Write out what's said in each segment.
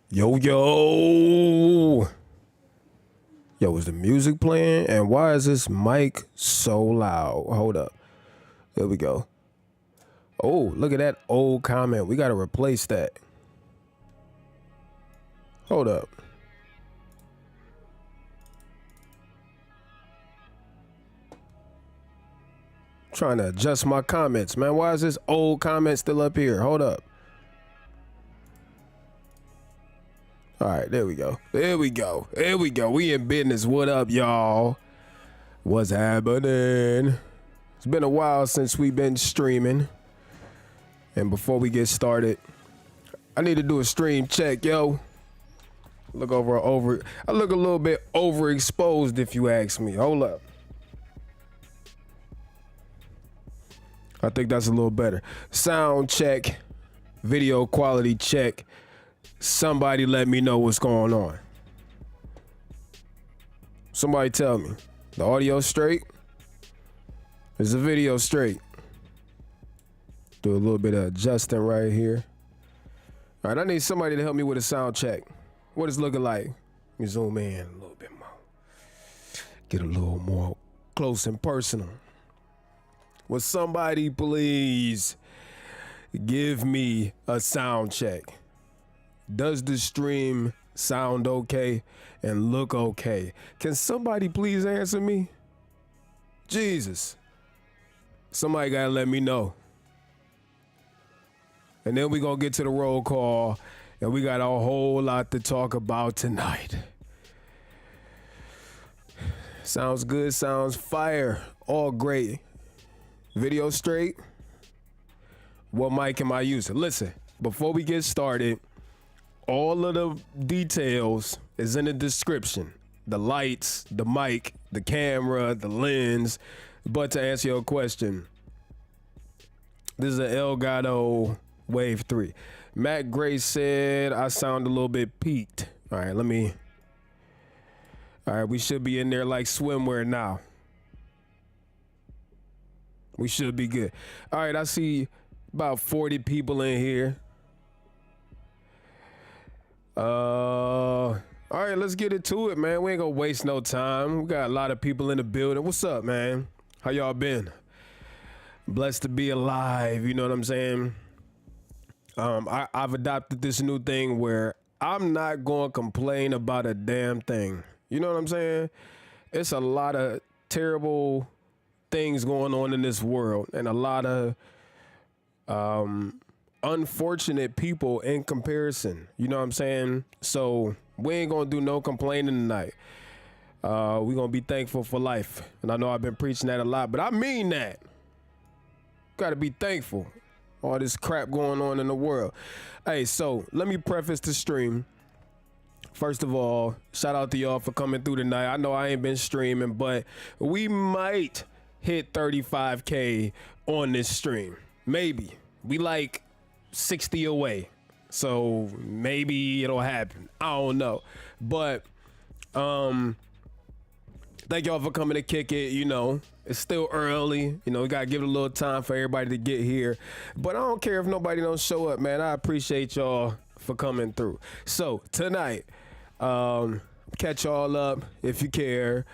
Yo, is the music playing? And why is this mic so loud? Hold up. There we go. Oh, look at that old comment. We got to replace that. Hold up. Trying to adjust my comments, man. Why is this old comment still up here? Hold up. All right, there we go. There we go. There we go. We in business. What up, y'all? What's happening? It's been a while since we've been streaming. And before we get started, I need to do a stream check, yo. I look a little bit overexposed, if you ask me. Hold up. I think that's a little better. Sound check, video quality check. Somebody let me know what's going on. Somebody tell me. The audio straight? Is the video straight? Do a little bit of adjusting right here. All right, I need somebody to help me with a sound check. What is it looking like? Let me zoom in a little bit more. Get a little more close and personal. Will somebody please give me a sound check? Does the stream sound okay and look okay? Can somebody please answer me? Jesus. Somebody gotta let me know. And then we gonna get to the roll call, and we got a whole lot to talk about tonight. Sounds good, sounds fire, all great. Video straight? What mic am I using? Listen, before we get started, all of the details is in the description. The lights, the mic, the camera, the lens. But to answer your question, this is an Elgato Wave 3. Matt Gray said I sound a little bit peaked. All right, we should be in there like swimwear now. We should be good. All right, I see about 40 people in here. All right, let's get into it, man. We ain't gonna waste no time. We got a lot of people in the building. What's up, man? How y'all been? Blessed to be alive, you know what I'm saying? I've adopted this new thing where I'm not gonna complain about a damn thing. You know what I'm saying? It's a lot of terrible things going on in this world and a lot of unfortunate people in comparison. You know what I'm saying? So we ain't gonna do no complaining tonight. We gonna be thankful for life. And I know I've been preaching that a lot, but I mean that. Gotta be thankful. All this crap going on in the world. Hey, so let me preface the stream. First of all, shout out to y'all for coming through tonight. I know I ain't been streaming, but we might hit 35K on this stream. Maybe. We like 60 away. So maybe it'll happen. I don't know. But thank y'all for coming to kick it. You know, it's still early. You know, we gotta give it a little time for everybody to get here. But I don't care if nobody don't show up, man. I appreciate y'all for coming through. So tonight, catch y'all up if you care.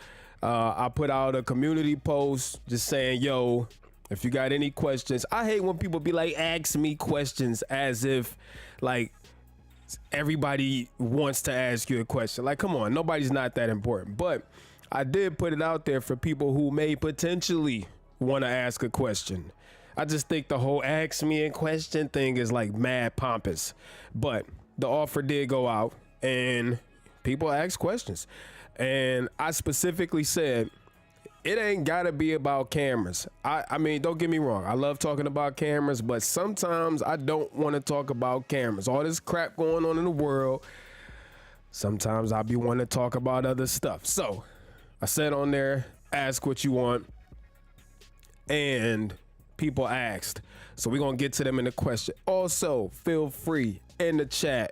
I put out a community post just saying, yo, if you got any questions. I hate when people be like, ask me questions as if like everybody wants to ask you a question. Like, come on, nobody's not that important. But I did put it out there for people who may potentially want to ask a question. I just think the whole ask me a question thing is like mad pompous. But the offer did go out and people ask questions. And I specifically said, it ain't gotta be about cameras. I mean, don't get me wrong. I love talking about cameras, but sometimes I don't want to talk about cameras. All this crap going on in the world. Sometimes I be wanting to talk about other stuff. So I said on there, ask what you want. And people asked. So we're going to get to them in the question. Also, feel free in the chat.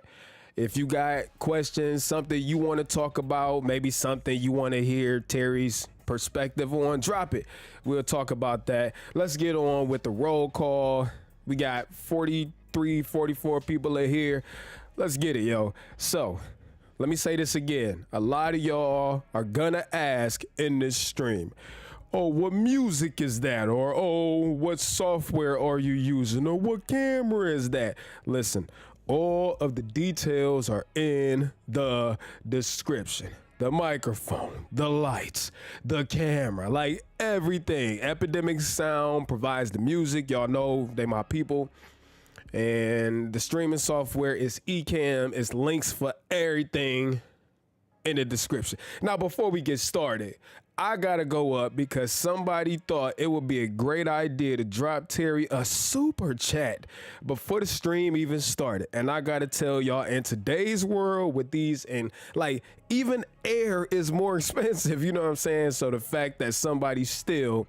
If you got questions, something you want to talk about, maybe something you want to hear Terry's perspective on, drop it. We'll talk about that. Let's get on with the roll call. We got 43, 44 people in here. Let's get it, yo. So, let me say this again. A lot of y'all are gonna ask in this stream, oh, what music is that? Or, oh, what software are you using? Or what camera is that? Listen, all of the details are in the description. The microphone, the lights, the camera, like everything. Epidemic Sound provides the music. Y'all know they my people. And the streaming software is Ecamm. It's links for everything in the description. Now, before we get started, I gotta go up because somebody thought it would be a great idea to drop Terry a super chat before the stream even started. And I gotta tell y'all, in today's world with these, and like even air is more expensive, you know what I'm saying? So the fact that somebody still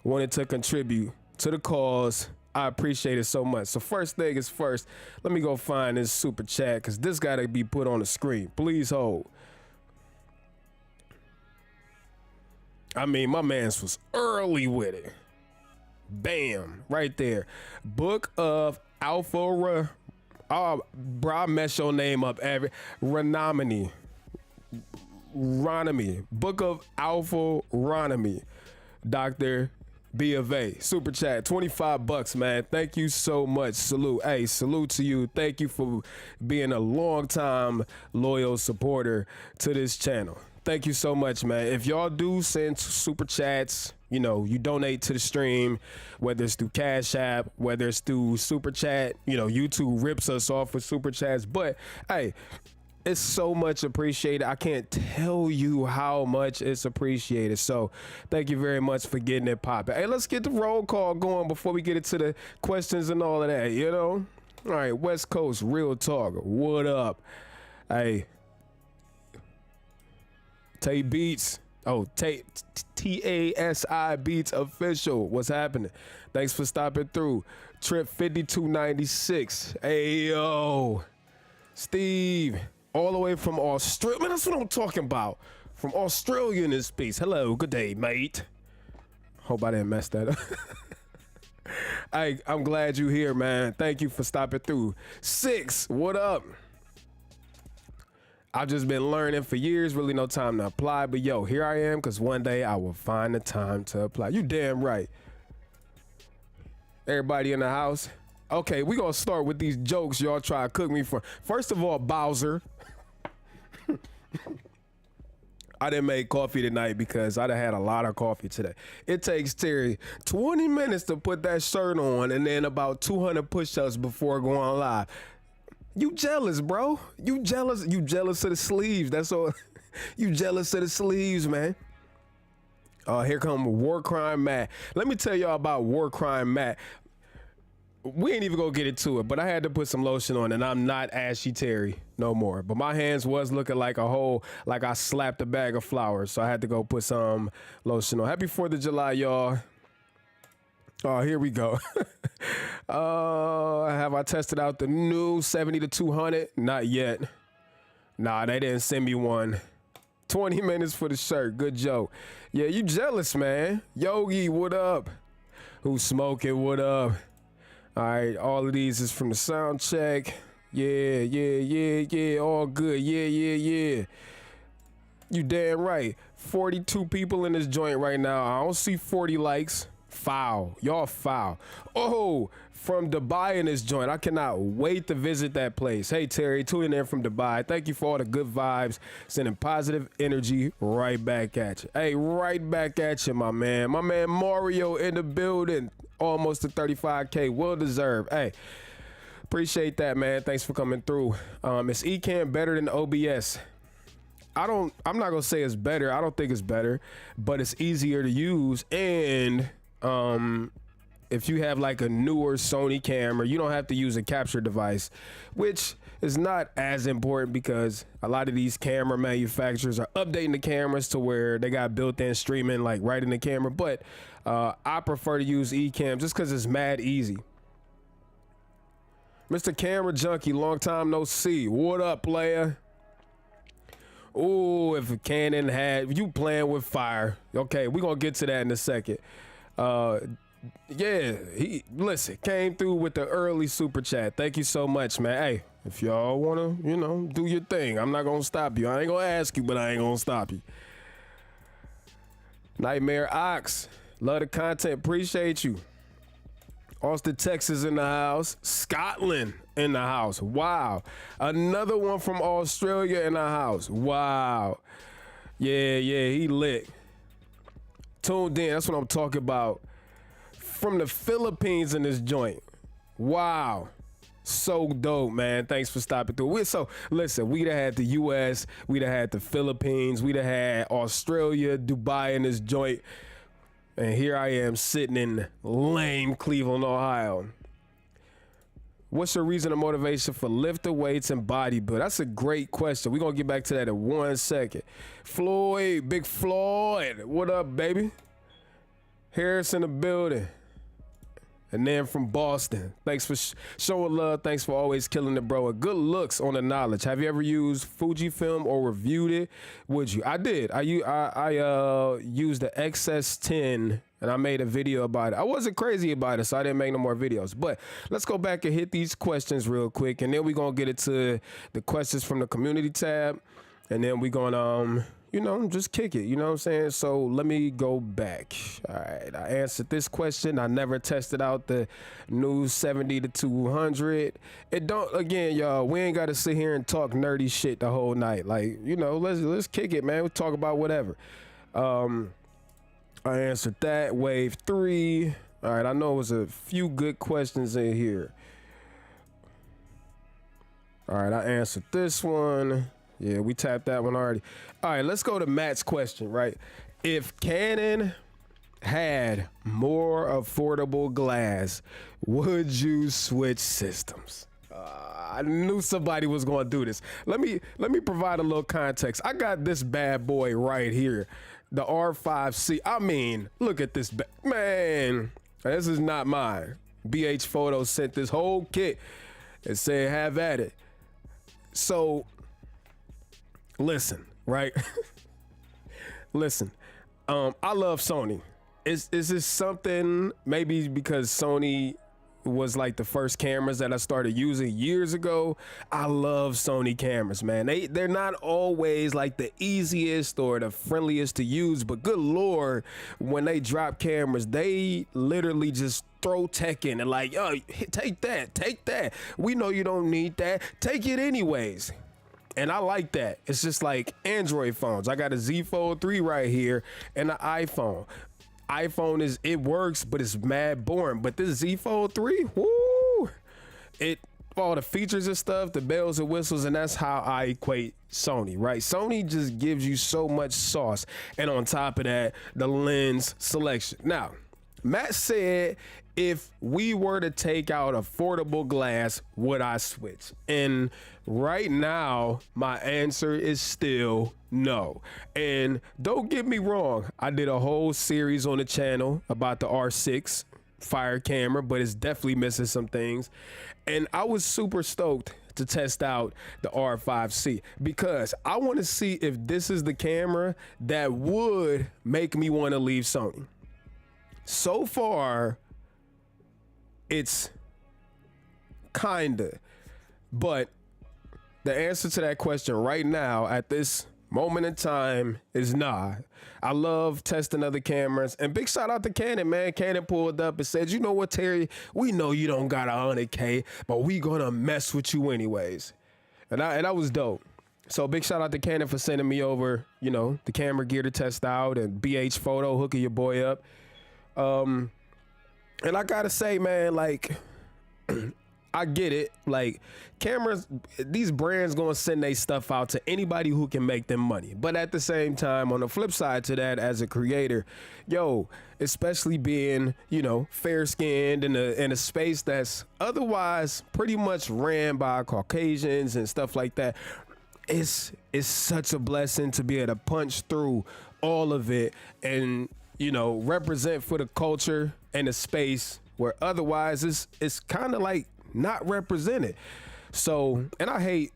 wanted to contribute to the cause, I appreciate it so much. So first thing is first, let me go find this super chat because this gotta be put on the screen. Please hold. I mean, my man's was early with it. Bam, right there. Book of Alpha, bro, I mess your name up every, Ronomy. Book of Alpha Ronomy. Dr. B of A. Super chat, 25 bucks, man. Thank you so much. Salute. Hey, salute to you. Thank you for being a long time loyal supporter to this channel. Thank you so much, man. If y'all do send super chats, you know, you donate to the stream, whether it's through Cash App, whether it's through super chat, you know, YouTube rips us off with super chats. But hey, it's so much appreciated. I can't tell you how much it's appreciated. So thank you very much for getting it popping. Hey, let's get the roll call going before we get into the questions and all of that, you know? All right, West Coast, real talk. What up? Hey. Tay Beats, TASI Beats official. What's happening? Thanks for stopping through. Trip 5296. Hey yo, Steve, all the way from Australia. Man, that's what I'm talking about. From Australia in this piece. Hello, good day, mate. Hope I didn't mess that up. Hey, I'm glad you're here, man. Thank you for stopping through. 6, what up? I've just been learning for years, really no time to apply, but yo, here I am, because one day I will find the time to apply. You damn right. Everybody in the house? Okay, we gonna start with these jokes y'all try to cook me for. First of all, Bowser. I didn't make coffee tonight because I done had a lot of coffee today. It takes Terry 20 minutes to put that shirt on and then about 200 push-ups before going live. You jealous, bro. You jealous of the sleeves. That's all. You jealous of the sleeves, man. Here come War Crime Matt. Let me tell y'all about War Crime Matt. We ain't even gonna get into it, but I had to put some lotion on, and I'm not Ashy Terry no more. But my hands was looking like a whole, like I slapped a bag of flowers, so I had to go put some lotion on. Happy 4th of July, y'all. Oh, here we go. Have I tested out the new 70 to 200? Not yet. Nah, they didn't send me one. 20 minutes for the shirt. Good joke. Yeah, you jealous, man. Yogi, what up? Who's smoking? What up? All right, all of these is from the sound check. Yeah. All good. Yeah. You damn right. 42 people in this joint right now. I don't see 40 likes. Foul. Y'all foul. Oh, from Dubai in this joint. I cannot wait to visit that place. Hey, Terry, tuning in from Dubai. Thank you for all the good vibes. Sending positive energy right back at you. Hey, right back at you, my man. My man Mario in the building. Almost to 35K. Well deserved. Hey, appreciate that, man. Thanks for coming through. Is Ecamm better than OBS? I'm not gonna say it's better. I don't think it's better, but it's easier to use. And if you have like a newer Sony camera, you don't have to use a capture device, which is not as important because a lot of these camera manufacturers are updating the cameras to where they got built-in streaming like right in the camera. But I prefer to use Ecamm just because it's mad easy. Mr. Camera Junkie, long time no see. What up, player? Ooh, if Canon had you playing with fire. Okay, we're gonna get to that in a second. Yeah, he listen, came through with the early super chat. Thank you so much, man. Hey, If y'all wanna, you know, do your thing, I'm not gonna stop you. I ain't gonna ask you, but I ain't gonna stop you. Nightmare Ox, love the content, appreciate you. Austin, Texas in the house. Scotland in the house. Wow. Another one from Australia in the house. Wow. Yeah, he lit. Tuned in, that's what I'm talking about. From the Philippines in this joint. Wow. So dope, man. Thanks for stopping through. So listen, we'd have had the US, we'd have had the Philippines, we'd have had Australia, Dubai in this joint. And here I am sitting in lame Cleveland, Ohio. What's your reason or motivation for lifting weights and bodybuilding? That's a great question. We're going to get back to that in 1 second. Floyd, Big Floyd, what up, baby? Harris in the building. And then from Boston, thanks for showing love. Thanks for always killing it, bro. Good looks on the knowledge. Have you ever used Fujifilm or reviewed it? Would you? I did. I used the XS10 and I made a video about it. I wasn't crazy about it, so I didn't make no more videos. But let's go back and hit these questions real quick, and then we're gonna get into the questions from the community tab, and then we're gonna you know, just kick it, you know what I'm saying? So let me go back. All right, I answered this question. I never tested out the new 70 to 200. It don't, again, y'all, we ain't got to sit here and talk nerdy shit the whole night. Like, you know, let's kick it, man. We'll talk about whatever. I answered that. Wave 3. All right, I know it was a few good questions in here. All right, I answered this one. Yeah, we tapped that one already. All right, let's go to Matt's question, right? If Canon had more affordable glass, would you switch systems? I knew somebody was going to do this. Let me provide a little context. I got this bad boy right here, the R5C. I mean, look at this, man. This is not mine. BH Photo sent this whole kit and said, have at it. So, listen, right? Listen, I love Sony. Is this something, maybe because Sony was like the first cameras that I started using years ago? I love Sony cameras, man. They're not always like the easiest or the friendliest to use, but good Lord, when they drop cameras, they literally just throw tech in and like, yo, take that. We know you don't need that. Take it anyways. And I like that. It's just like Android phones. I got a Z Fold 3 right here and an iPhone. iPhone it works, but it's mad boring. But this Z Fold 3, woo! All the features and stuff, the bells and whistles, and that's how I equate Sony, right? Sony just gives you so much sauce. And on top of that, the lens selection. Now, Matt said, if we were to take out affordable glass, would I switch? And right now, my answer is still no. And don't get me wrong, I did a whole series on the channel about the R6 fire camera, but it's definitely missing some things. And I was super stoked to test out the R5C because I want to see if this is the camera that would make me want to leave Sony. So far, it's kinda, but the answer to that question right now at this moment in time is nah. I love testing other cameras, and big shout out to Canon, man. Canon pulled up and said, you know what, Terry, we know you don't got 100K, but we gonna mess with you anyways. And that was dope. So big shout out to Canon for sending me over, you know, the camera gear to test out, and BH Photo hooking your boy up. And I gotta say, man, like, I get it. Like, cameras, these brands gonna send their stuff out to anybody who can make them money. But at the same time, on the flip side to that, as a creator, yo, especially being, you know, fair-skinned in a space that's otherwise pretty much ran by Caucasians and stuff like that, it's such a blessing to be able to punch through all of it and, you know, represent for the culture and the space where otherwise it's kind of like not represented. So, and I hate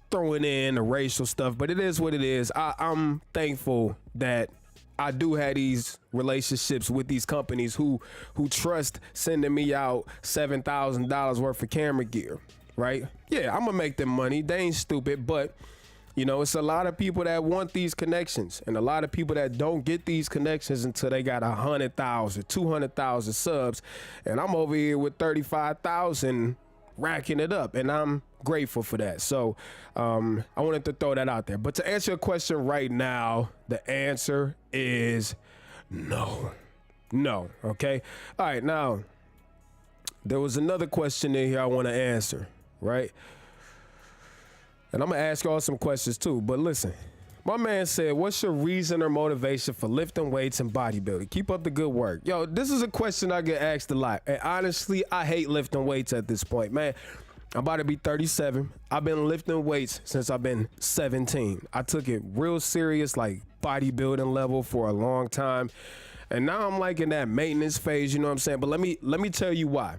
throwing in the racial stuff, but it is what it is. I'm thankful that I do have these relationships with these companies who trust sending me out $7,000 worth of camera gear. right? Yeah, I'm gonna make them money. They ain't stupid, but you know, it's a lot of people that want these connections and a lot of people that don't get these connections until they got 100,000, 200,000 subs. And I'm over here with 35,000 racking it up, and I'm grateful for that. So I wanted to throw that out there. But to answer your question right now, the answer is no. No. Okay. All right. Now, there was another question in here I want to answer, right? And I'm going to ask y'all some questions too. But listen, my man said, what's your reason or motivation for lifting weights and bodybuilding? Keep up the good work. Yo, this is a question I get asked a lot. And honestly, I hate lifting weights at this point, man. I'm about to be 37. I've been lifting weights since I've been 17. I took it real serious, like bodybuilding level for a long time. And now I'm like in that maintenance phase, you know what I'm saying? But let me tell you why.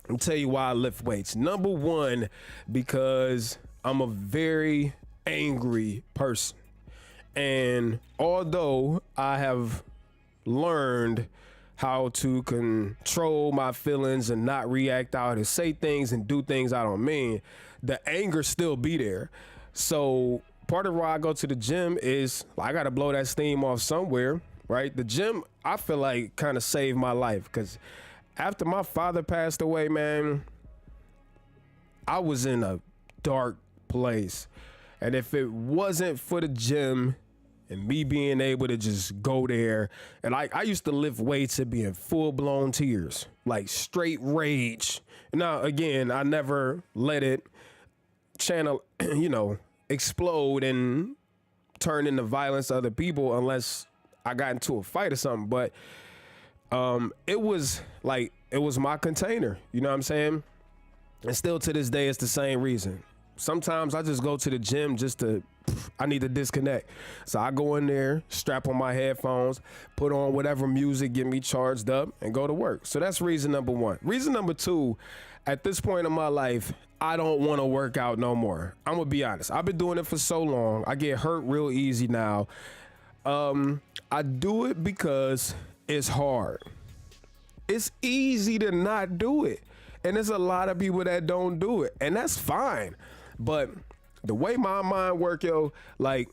Let me tell you why I lift weights. Number one, because I'm a very angry person. And although I have learned how to control my feelings and not react out and say things and do things I don't mean, the anger still be there. So part of why I go to the gym is I got to blow that steam off somewhere, right? The gym, I feel like, kind of saved my life because after my father passed away, man, I was in a dark place. And if it wasn't for the gym and me being able to just go there, and I used to lift weights and be in full-blown tears, like straight rage. Now, again, I never let it channel, you know, explode and turn into violence to other people unless I got into a fight or something. But it was my container, you know what I'm saying? And still to this day, it's the same reason. Sometimes I just go to the gym I need to disconnect. So I go in there, strap on my headphones, put on whatever music, get me charged up, and go to work. So that's reason number one. Reason number two, at this point in my life, I don't want to work out no more. I'm going to be honest. I've been doing it for so long. I get hurt real easy now. I do it because it's hard. It's easy to not do it. And there's a lot of people that don't do it. And that's fine. But the way my mind work, yo, like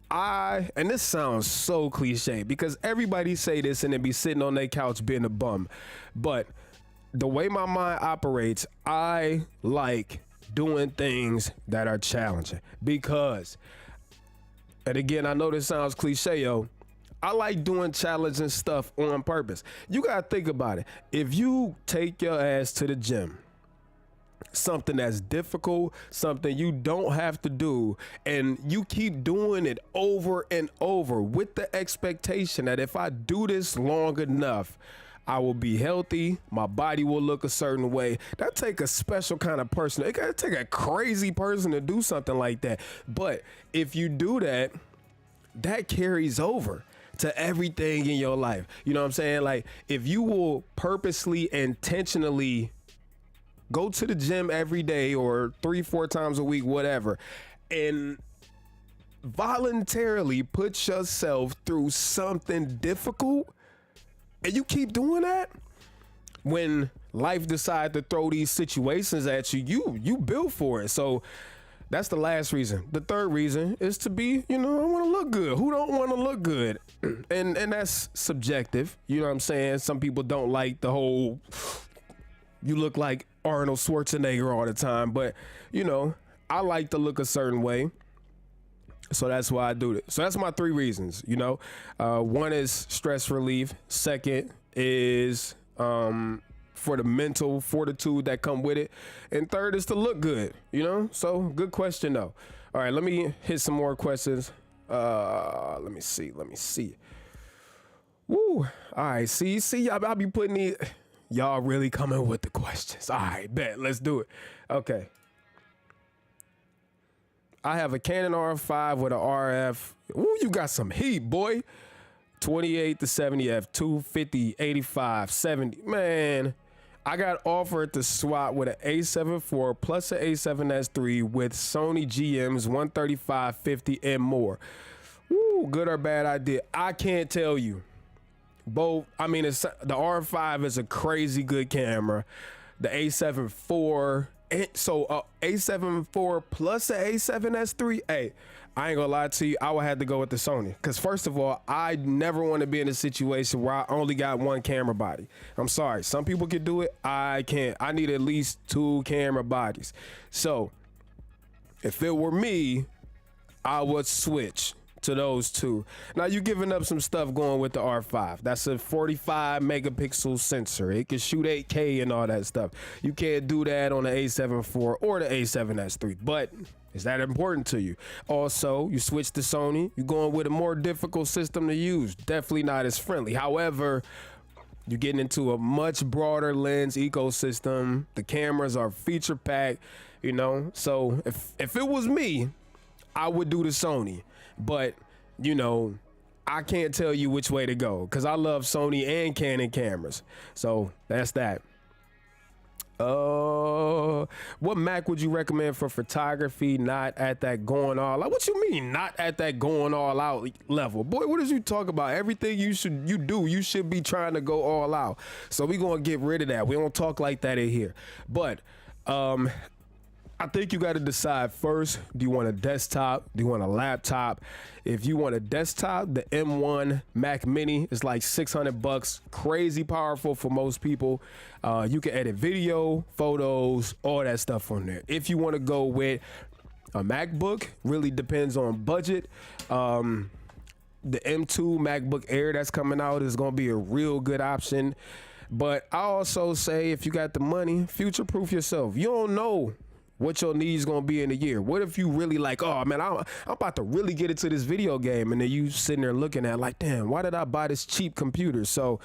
and this sounds so cliche because everybody say this and they be sitting on their couch being a bum. But the way my mind operates, I like doing things that are challenging because, and again, I know this sounds cliche, yo, I like doing challenging stuff on purpose. You gotta think about it. If you take your ass to the gym, something that's difficult, something you don't have to do, and you keep doing it over and over with the expectation that if I do this long enough, I will be healthy, my body will look a certain way. That take a special kind of person. It gotta take a crazy person to do something like that. But if you do that, that carries over to everything in your life. You know what I'm saying? Like if you will purposely, intentionally go to the gym every day or 3-4 times a week, whatever, and voluntarily put yourself through something difficult, and you keep doing that, when life decides to throw these situations at you, you built for it. So that's the last reason. The third reason is to be, you know, I want to look good. Who don't want to look good? And that's subjective. You know what I'm saying? Some people don't like the whole, you look like Arnold Schwarzenegger all the time, but you know, I like to look a certain way. So that's why I do it. So that's my three reasons, you know. One is stress relief. Second is for the mental fortitude that come with it. And third is to look good, you know. So good question though. All right, let me hit some more questions. Let me see. Woo. All right, see, I'll be putting these. Y'all really coming with the questions. All right, bet. Let's do it. Okay. I have a Canon R5 with a RF. Ooh, you got some heat, boy. 28 to 70 f, 250, 85, 70. Man, I got offered to swap with an A7 IV plus an A7S III with Sony GMs 135, 50, and more. Woo, good or bad idea? I can't tell you. Both, I mean, the R5 is a crazy good camera. The A7 IV So A7 IV plus the A7S III. Hey, I ain't gonna lie to you, I would have to go with the Sony. Cause first of all, I never want to be in a situation where I only got one camera body. I'm sorry, some people can do it, I can't. I need at least 2 camera bodies. So if it were me, I would switch to those 2. Now you giving up some stuff going with the R5. That's a 45 megapixel sensor. It can shoot 8K and all that stuff. You can't do that on the A7 IV or the A7S III, but is that important to you? Also, you switch to Sony, you're going with a more difficult system to use. Definitely not as friendly. However, you're getting into a much broader lens ecosystem. The cameras are feature packed, you know? So if it was me, I would do the Sony. But, you know, I can't tell you which way to go because I love Sony and Canon cameras. So that's that. What Mac would you recommend for photography not at that going all out? What you mean not at that going all out level? Boy, what did you talk about? Everything you should be trying to go all out. So we gonna get rid of that. We don't talk like that in here. But I think you got to decide first, do you want a desktop? Do you want a laptop? If you want a desktop, the M1 Mac Mini is like $600, crazy powerful for most people. You can edit video, photos, all that stuff on there. If you want to go with a MacBook, really depends on budget. The M2 MacBook Air that's coming out is going to be a real good option. But I also say if you got the money, future-proof yourself. You don't know what your needs gonna be in a year. What if you really like, oh man, I'm about to really get into this video game, and then you sitting there looking at like, damn, why did I buy this cheap computer? So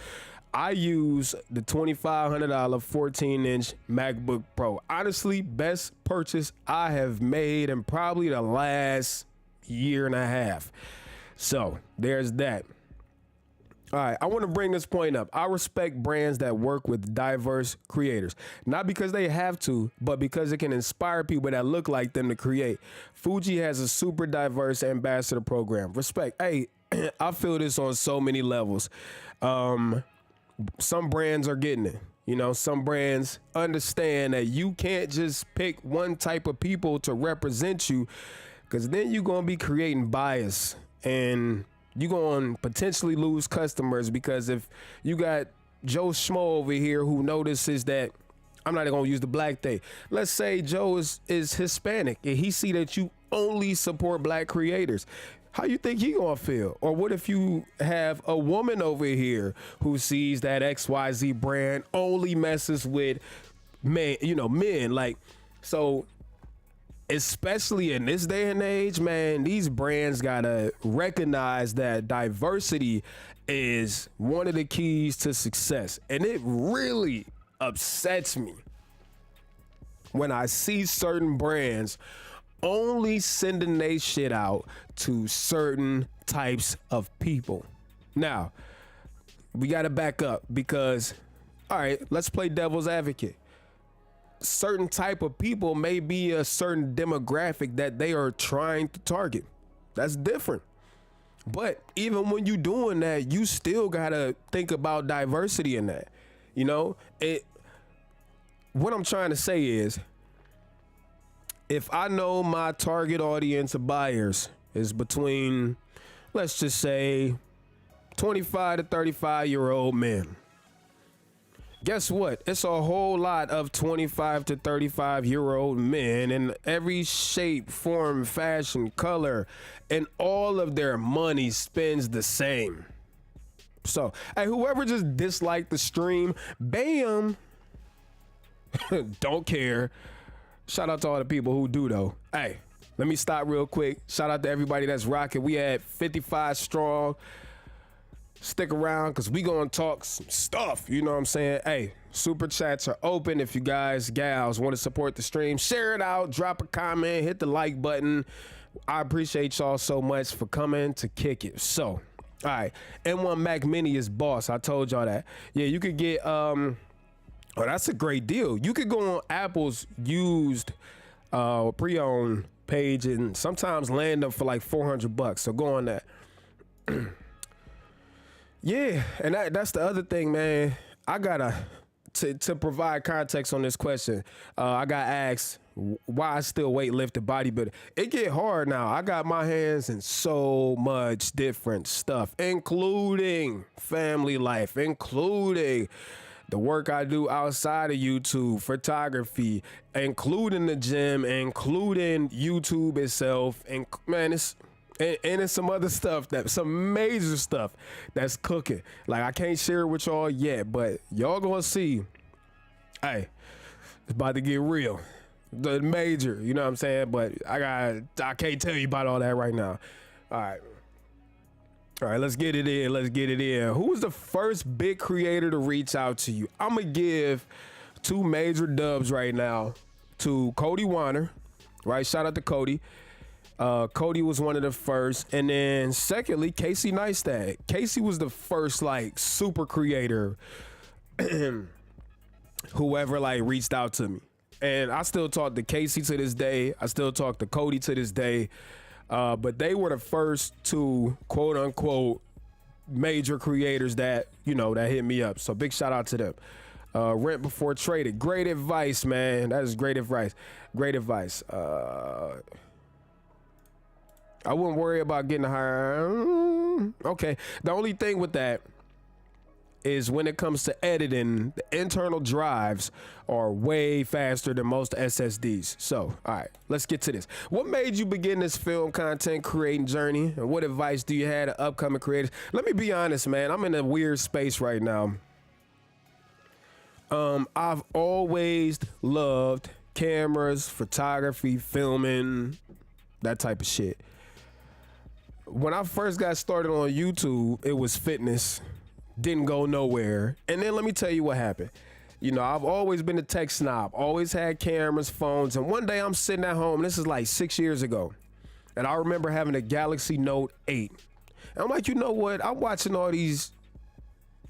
I use the $2,500 14-inch MacBook Pro. Honestly, best purchase I have made in probably the last year and a half. So there's that. All right, I want to bring this point up. I respect brands that work with diverse creators, not because they have to, but because it can inspire people that look like them to create. Fuji has a super diverse ambassador program. Respect. Hey, I feel this on so many levels. Some brands are getting it. You know, some brands understand that you can't just pick one type of people to represent you, because then you're going to be creating bias, and you're going to potentially lose customers. Because if you got Joe Schmo over here who notices that, I'm not going to use the black thing. Let's say Joe is Hispanic and he see that you only support black creators. How you think he going to feel? Or what if you have a woman over here who sees that XYZ brand only messes with men, you know, men? Like, so especially in this day and age, man, these brands gotta recognize that diversity is one of the keys to success. And it really upsets me when I see certain brands only sending their shit out to certain types of people. Now, we gotta back up because, all right, let's play devil's advocate. Certain type of people may be a certain demographic that they are trying to target. That's different. But even when you doing that, you still gotta think about diversity in that. You know, what I'm trying to say is, if I know my target audience of buyers is between, let's just say, 25 to 35-year-old men, guess what? It's a whole lot of 25 to 35-year-old men in every shape, form, fashion, color, and all of their money spends the same. So, hey, whoever just disliked the stream, bam, don't care. Shout out to all the people who do, though. Hey, let me stop real quick. Shout out to everybody that's rocking. We had 55 strong. Stick around because we gonna talk some stuff. You know what I'm saying? Hey, super chats are open. If you guys, gals, want to support the stream, share it out, drop a comment, hit the like button. I appreciate y'all so much for coming to kick it. So, all right, M1 Mac Mini is boss. I told y'all that. Yeah, you could get oh, that's a great deal. You could go on Apple's used pre-owned page and sometimes land them for like $400. So go on that. Yeah, and that's the other thing, man. I got a to provide context on this question, I got asked why I still weightlifted bodybuilding. It get hard now. I got my hands in so much different stuff, including family life, including the work I do outside of YouTube, photography, including the gym, including YouTube itself, and man, it's some other stuff, some major stuff that's cooking. Like, I can't share it with y'all yet, but y'all gonna see. Hey, it's about to get real. The major, you know what I'm saying? But I can't tell you about all that right now. All right, let's get it in. Who was the first big creator to reach out to you? I'm going to give 2 major dubs right now to Cody Warner, right? Shout out to Cody. Cody was one of the first. And then secondly, Casey Neistat. Casey was the first, like, super creator whoever, like, reached out to me. And I still talk to Casey to this day. I still talk to Cody to this day. But they were the first 2 quote unquote major creators that, you know, that hit me up. So big shout out to them. Rent before traded. Great advice, man. That is great advice. Great advice. I wouldn't worry about getting higher. Okay. The only thing with that is when it comes to editing, the internal drives are way faster than most SSDs. So, all right, let's get to this. What made you begin this film content creating journey? And what advice do you have to upcoming creators? Let me be honest, man. I'm in a weird space right now. I've always loved cameras, photography, filming, that type of shit. When I first got started on YouTube, it was fitness. Didn't go nowhere. And then let me tell you what happened. You know, I've always been a tech snob, always had cameras, phones. And one day I'm sitting at home, this is like 6 years ago. And I remember having a Galaxy Note 8. And I'm like, you know what? I'm watching all these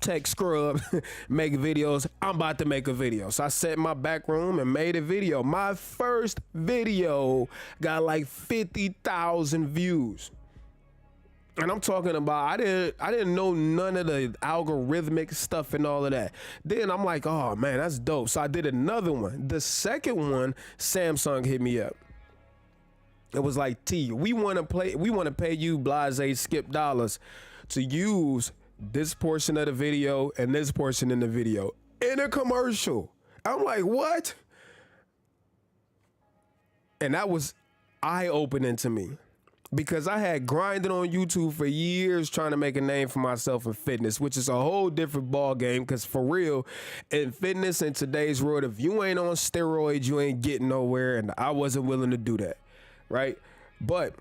tech scrubs make videos. I'm about to make a video. So I sat in my back room and made a video. My first video got like 50,000 views. And I'm talking about, I didn't know none of the algorithmic stuff and all of that. Then I'm like, oh man, that's dope. So I did another one. The second one, Samsung hit me up. It was like, T, we want to pay you blase skip dollars to use this portion of the video and this portion in the video in a commercial. I'm like, what? And that was eye-opening to me. Because I had grinded on YouTube for years trying to make a name for myself in fitness, which is a whole different ball game. Because for real, in fitness in today's world, if you ain't on steroids, you ain't getting nowhere. And I wasn't willing to do that, right? But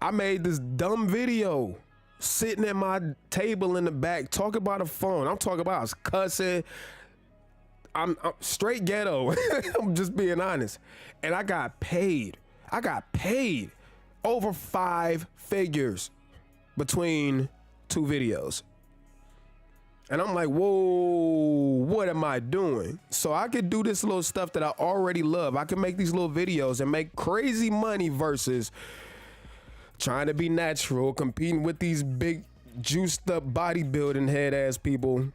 I made this dumb video sitting at my table in the back talking about a phone. I'm talking about I was cussing. I'm straight ghetto. I'm just being honest. And I got paid. Over 5 figures between 2 videos. And I'm like, whoa, what am I doing? So I could do this little stuff that I already love. I can make these little videos and make crazy money versus trying to be natural, competing with these big juiced up bodybuilding head ass people.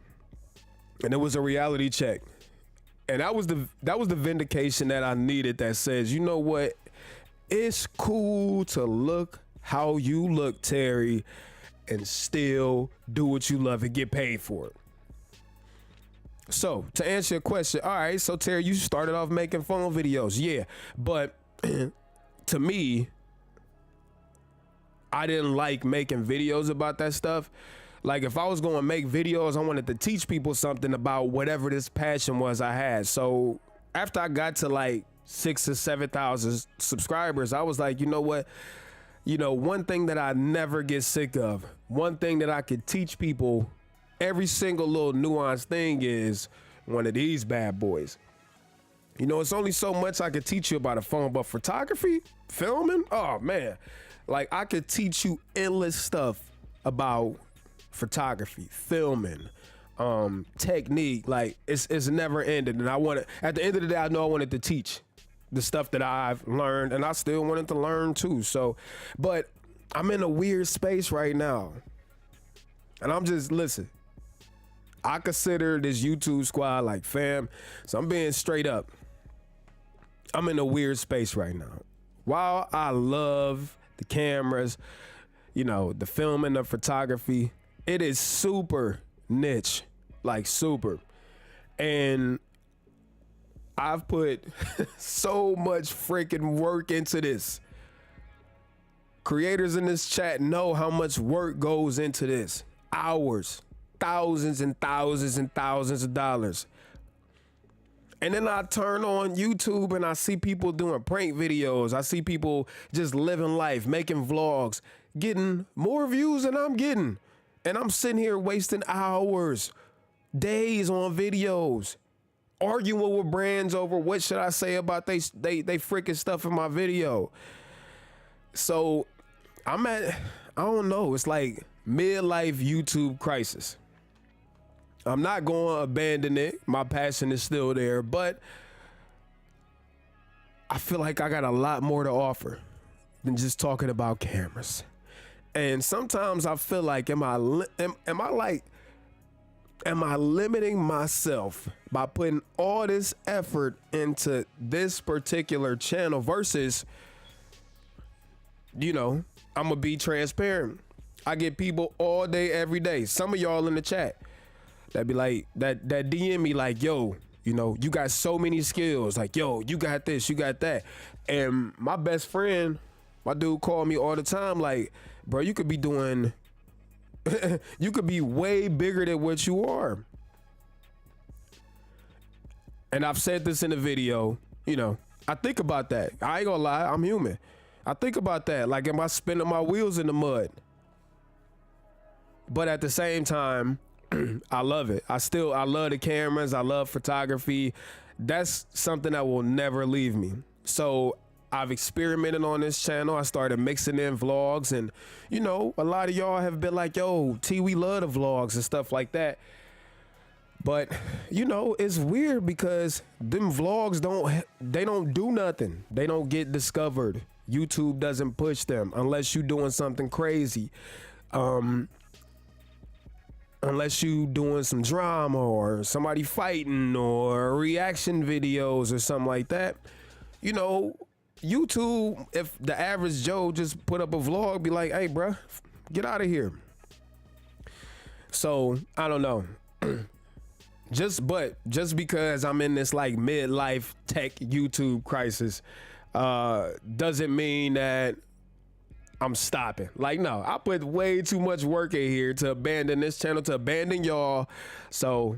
And it was a reality check. And that was the vindication that I needed that says, you know what? It's cool to look how you look, Terry, and still do what you love and get paid for it. So, to answer your question, all right, so Terry, you started off making phone videos. Yeah, but to me, I didn't like making videos about that stuff. Like, if I was going to make videos, I wanted to teach people something about whatever this passion was I had. So, after I got to like 6,000 or 7,000 subscribers, I was like, you know what? You know, one thing that I never get sick of, one thing that I could teach people, every single little nuanced thing is one of these bad boys. You know, it's only so much I could teach you about a phone, but photography, filming, oh man. Like, I could teach you endless stuff about photography, filming, technique. Like, it's never ended. And at the end of the day, I know I wanted to teach the stuff that I've learned, and I still wanted to learn too. So, but I'm in a weird space right now, and I'm just, listen, I consider this YouTube squad like fam. So I'm being straight up. I'm in a weird space right now. While I love the cameras, you know, the film and the photography, it is super niche, like super. And I've put so much freaking work into this. Creators in this chat know how much work goes into this. Hours, thousands and thousands and thousands of dollars. And then I turn on YouTube and I see people doing prank videos. I see people just living life, making vlogs, getting more views than I'm getting. And I'm sitting here wasting hours, days on videos, arguing with brands over what should I say about they freaking stuff in my video. So I'm at, I don't know, it's like midlife YouTube crisis. I'm not going to abandon it. My passion is still there, but I feel like I got a lot more to offer than just talking about cameras. And sometimes I feel like, am I limiting myself by putting all this effort into this particular channel versus, you know, I'm gonna be transparent. I get people all day, every day. Some of y'all in the chat that be like, that DM me like, yo, you know, you got so many skills. Like, yo, you got this, you got that. And my best friend, my dude called me all the time like, bro, you could be doing, you could be way bigger than what you are. And I've said this in the video, you know, I think about that. I ain't gonna lie, I'm human. I think about that. Like, am I spinning my wheels in the mud? But at the same time, I love it. I love the cameras. I love photography. That's something that will never leave me. So I've experimented on this channel. I started mixing in vlogs, and you know, a lot of y'all have been like, yo, T, we love the vlogs and stuff like that. But you know, it's weird because them vlogs don't do nothing. They don't get discovered. YouTube doesn't push them unless you doing something crazy. Unless you doing some drama or somebody fighting or reaction videos or something like that. You know, YouTube, if the average Joe just put up a vlog, be like, hey, bruh, get out of here. So, I don't know. just because I'm in this like midlife tech YouTube crisis, doesn't mean that I'm stopping. Like, no, I put way too much work in here to abandon this channel, to abandon y'all. So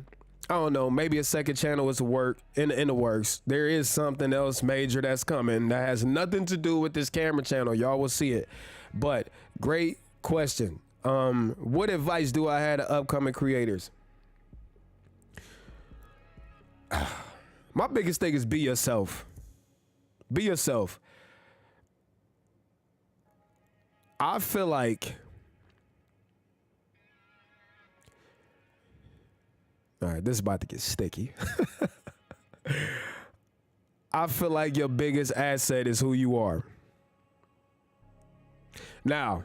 I don't know, maybe a second channel is in the works. There is something else major that's coming that has nothing to do with this camera channel. Y'all will see it. But great question. What advice do I have to upcoming creators? My biggest thing is be yourself. Be yourself. I feel like, all right, this is about to get sticky. I feel like your biggest asset is who you are. Now,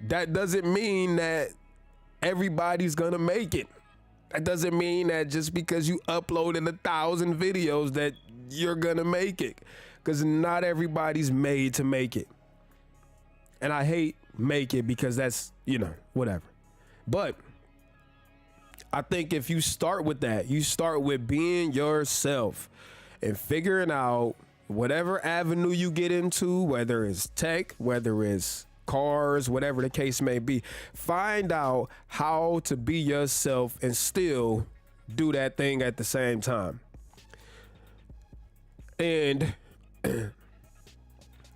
that doesn't mean that everybody's gonna make it. That doesn't mean that just because you uploaded 1,000 videos that you're gonna make it, because not everybody's made to make it. And I hate make it because that's, you know, whatever. But I think if you start with that, you start with being yourself and figuring out whatever avenue you get into, whether it's tech, whether it's cars, whatever the case may be, find out how to be yourself and still do that thing at the same time. And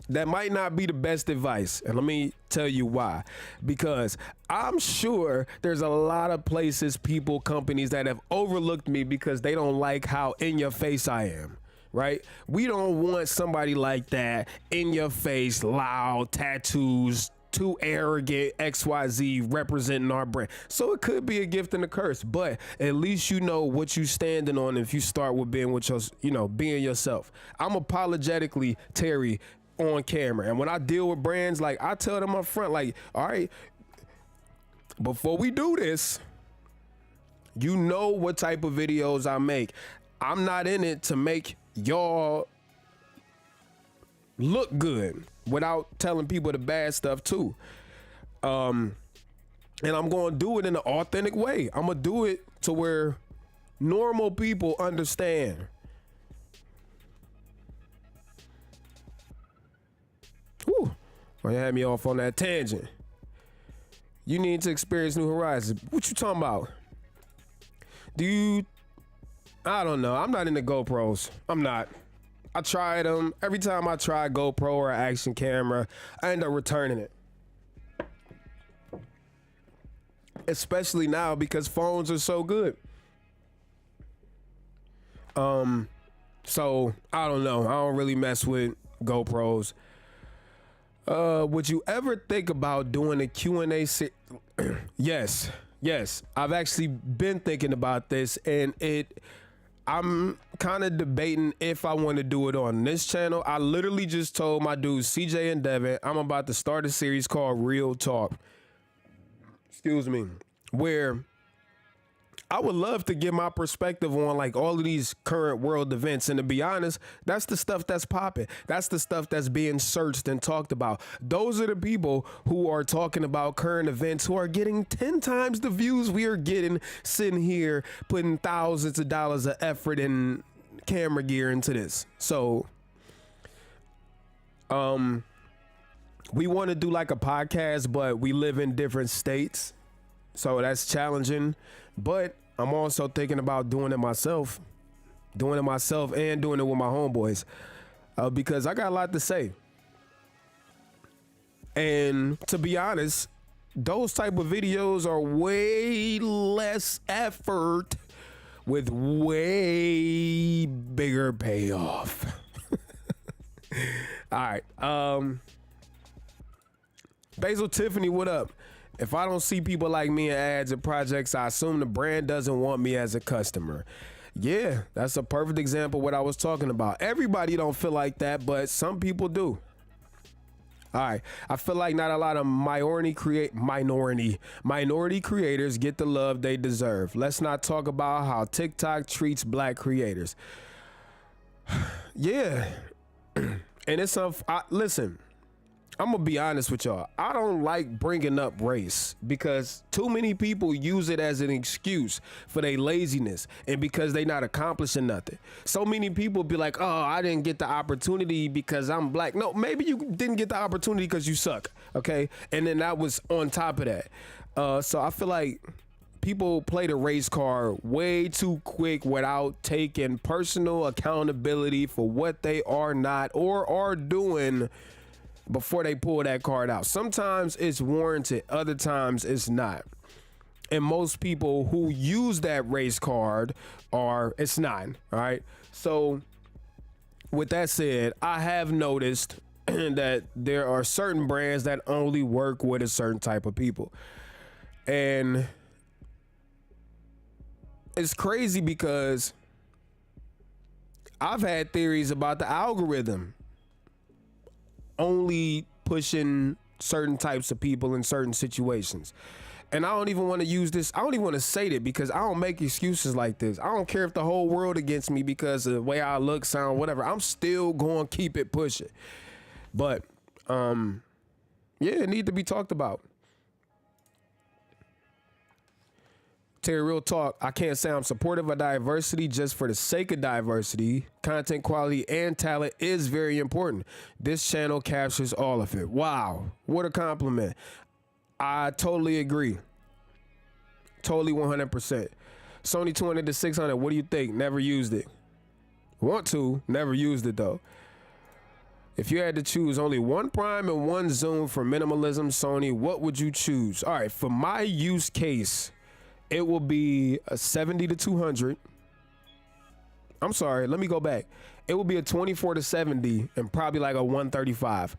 that might not be the best advice, and let me tell you why. Because I'm sure there's a lot of places, people, companies that have overlooked me because they don't like how in your face I am, right? We don't want somebody like that, in your face, loud, tattoos, too arrogant, XYZ, representing our brand. So it could be a gift and a curse, but at least you know what you standing on if you start with being with your, you know, being yourself. I'm apologetically Terry on camera, and when I deal with brands, like, I tell them up front, like, all right, before we do this, You know what type of videos I make. I'm not in it to make y'all look good without telling people the bad stuff too. And I'm going to do it in an authentic way. I'm going to do it to where normal people understand. Whew. Well, you had me off on that tangent. You need to experience new horizons. What you talking about? I don't know. I'm not into GoPros. I'm not. I tried them. Every time I try GoPro or action camera, I end up returning it. Especially now because phones are so good. So I don't know. I don't really mess with GoPros. Would you ever think about doing a Q&A? Yes. I've actually been thinking about this, and I'm kind of debating if I want to do it on this channel. I literally just told my dudes CJ and Devin I'm about to start a series called Real Talk. Excuse me. Where I would love to get my perspective on like all of these current world events. And to be honest, that's the stuff that's popping. That's the stuff that's being searched and talked about. Those are the people who are talking about current events, who are getting 10 times the views we are getting, sitting here putting thousands of dollars of effort and camera gear into this. So we want to do like a podcast, but we live in different states. So that's challenging, but I'm also thinking about doing it myself and doing it with my homeboys, because I got a lot to say. And to be honest, those type of videos are way less effort with way bigger payoff. All right. Basil Tiffany, what up? If I don't see people like me in ads and projects, I assume the brand doesn't want me as a customer. Yeah, that's a perfect example of what I was talking about. Everybody don't feel like that, but some people do. All right, I feel like not a lot of minority creators get the love they deserve. Let's not talk about how TikTok treats black creators. Yeah, and it's listen. I'm gonna be honest with y'all. I don't like bringing up race because too many people use it as an excuse for their laziness and because they not accomplishing nothing. So many people be like, oh, I didn't get the opportunity because I'm black. No, maybe you didn't get the opportunity because you suck, okay? And then that was on top of that. So I feel like people play the race card way too quick without taking personal accountability for what they are not or are doing before they pull that card out. Sometimes it's warranted, other times it's not. And most people who use that race card it's not. All right. So with that said, I have noticed that there are certain brands that only work with a certain type of people. And it's crazy because I've had theories about the algorithm only pushing certain types of people in certain situations. And I don't even want to use this. I don't even want to say that because I don't make excuses like this. I don't care if the whole world against me because of the way I look, sound, whatever. I'm still going to keep it pushing. But, yeah, it need to be talked about. Terry, real talk, I can't say I'm supportive of diversity just for the sake of diversity. Content quality and talent is very important. This channel captures all of it. Wow, what a compliment. I totally agree. Totally 100%. Sony 200-600, what do you think? Never used it. Want to, never used it though. If you had to choose only one prime and one zoom for minimalism, Sony, what would you choose? All right, for my use case, it will be a 70-200. I'm sorry, let me go back. It will be a 24-70 and probably like a 135.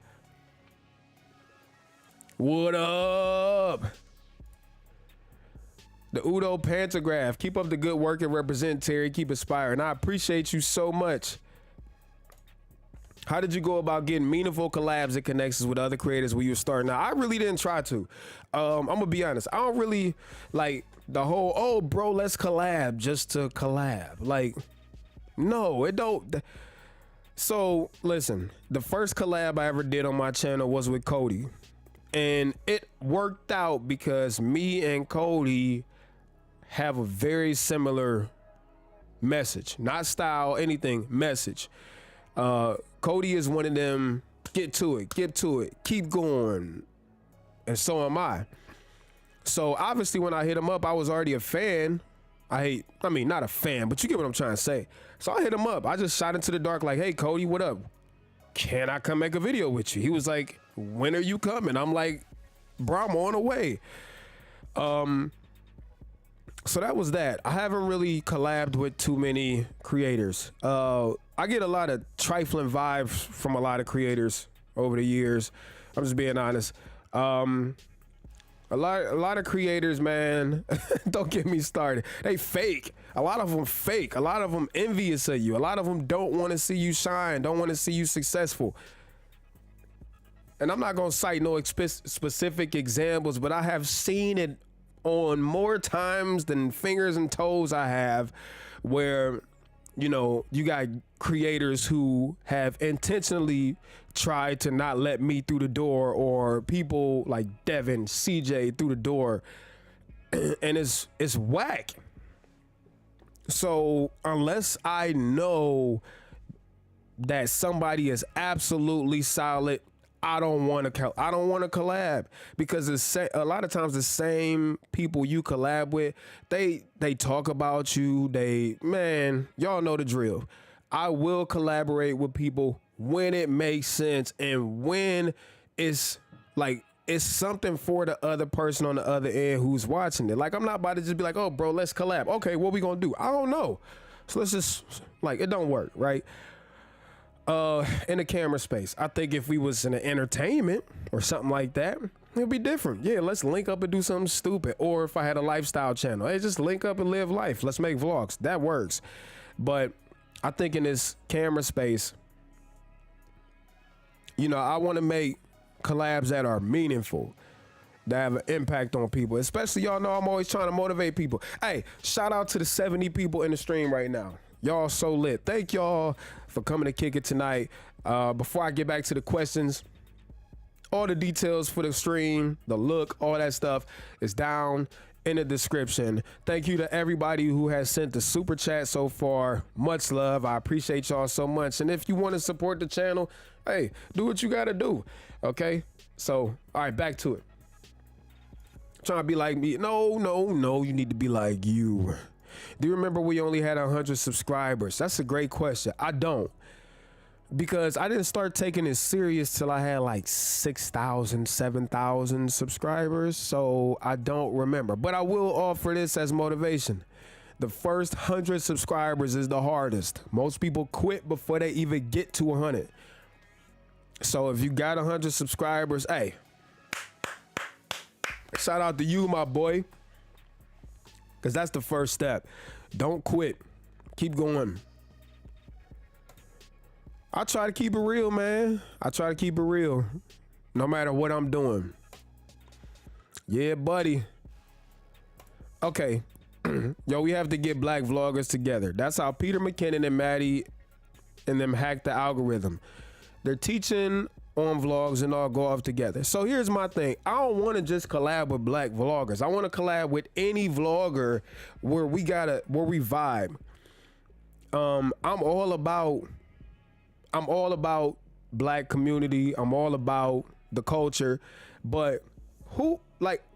What up? The Udo Pantograph. Keep up the good work and represent, Terry. Keep inspiring. I appreciate you so much. How did you go about getting meaningful collabs and connections with other creators when you were starting out? I really didn't try to. I'm gonna be honest. I don't really like. The whole, oh bro, let's collab just to collab. Like, no, it don't. So listen, the first collab I ever did on my channel was with Cody, and it worked out because me and Cody have a very similar message, not style, anything, message. Cody is one of them, get to it, keep going, and so am I. So obviously when I hit him up, I was already a fan. I mean, not a fan, but you get what I'm trying to say. So I hit him up. I just shot into the dark like, hey, Cody, what up? Can I come make a video with you? He was like, when are you coming? I'm like, bro, I'm on the way. So that was that. I haven't really collabed with too many creators. I get a lot of trifling vibes from a lot of creators over the years. I'm just being honest. A lot of creators, man, don't get me started. They fake. A lot of them fake. A lot of them envious of you. A lot of them don't want to see you shine, don't want to see you successful. And I'm not going to cite no specific examples, but I have seen it on more times than fingers and toes I have, where, you know, you got creators who have intentionally tried to not let me through the door, or people like Devin, CJ through the door, and it's whack. So unless I know that somebody is absolutely solid, I don't want to collab, because it's a lot of times the same people you collab with, they talk about you. Man, y'all know the drill. I will collaborate with people when it makes sense, and when it's like it's something for the other person on the other end who's watching it. Like, I'm not about to just be like, oh bro, let's collab. Okay, what we gonna do? I don't know. So let's just, like, it don't work, right? In the camera space, I think if we was in an entertainment or something like that, it'd be different. Yeah, let's link up and do something stupid. Or if I had a lifestyle channel, hey, just link up and live life. Let's make vlogs. That works. But I think in this camera space, you know, I want to make collabs that are meaningful, that have an impact on people. Especially, y'all know I'm always trying to motivate people. Hey, shout out to the 70 people in the stream right now. Y'all so lit. Thank y'all for coming to kick it tonight. Before I get back to the questions, all the details for the stream, the look, all that stuff is down in the description. Thank you to everybody who has sent the super chat so far. Much love. I appreciate y'all so much. And if you want to support the channel, hey, do what you got to do. Okay. So, all right, back to it. Trying to be like me. No. You need to be like you. Do you remember we only had 100 subscribers? That's a great question. I don't, because I didn't start taking it serious till I had like 6,000, 7,000 subscribers. So I don't remember, but I will offer this as motivation. The first 100 subscribers is the hardest. Most people quit before they even get to 100. So if you got 100 subscribers, hey, shout out to you, my boy. Because that's the first step. Don't quit. Keep going. I try to keep it real, man. I try to keep it real, no matter what I'm doing. Yeah, buddy. Okay. Yo, we have to get black vloggers together. That's how Peter McKinnon and Maddie and them hacked the algorithm. They're teaching on vlogs and all go off together. So here's my thing. I don't want to just collab with black vloggers. I want to collab with any vlogger where we vibe. I'm all about black community. I'm all about the culture, but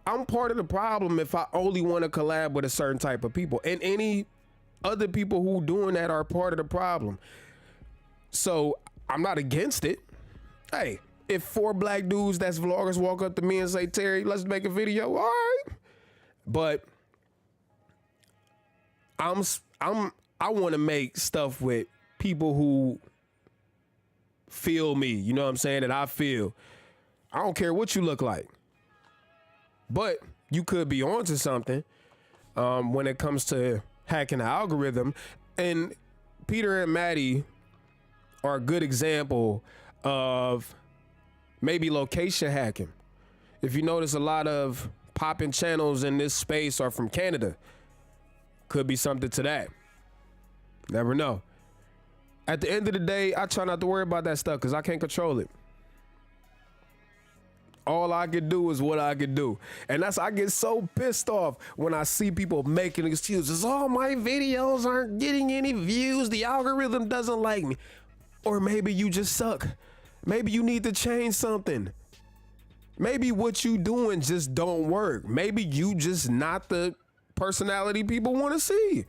I'm part of the problem if I only want to collab with a certain type of people, and any other people who doing that are part of the problem. So I'm not against it. Hey, if 4 black dudes that's vloggers walk up to me and say, Terry, let's make a video, all right. But I want to make stuff with people who feel me, you know what I'm saying, that I feel. I don't care what you look like, but you could be onto something when it comes to hacking the algorithm. And Peter and Maddie are a good example of maybe location hacking. If you notice, a lot of popping channels in this space are from Canada. Could be something to that. Never know. At the end of the day, I try not to worry about that stuff because I can't control it. All I could do is what I could do. And I get so pissed off when I see people making excuses. Oh, my videos aren't getting any views. The algorithm doesn't like me. Or maybe you just suck. Maybe you need to change something. Maybe what you doing just don't work. Maybe you just not the personality people want to see.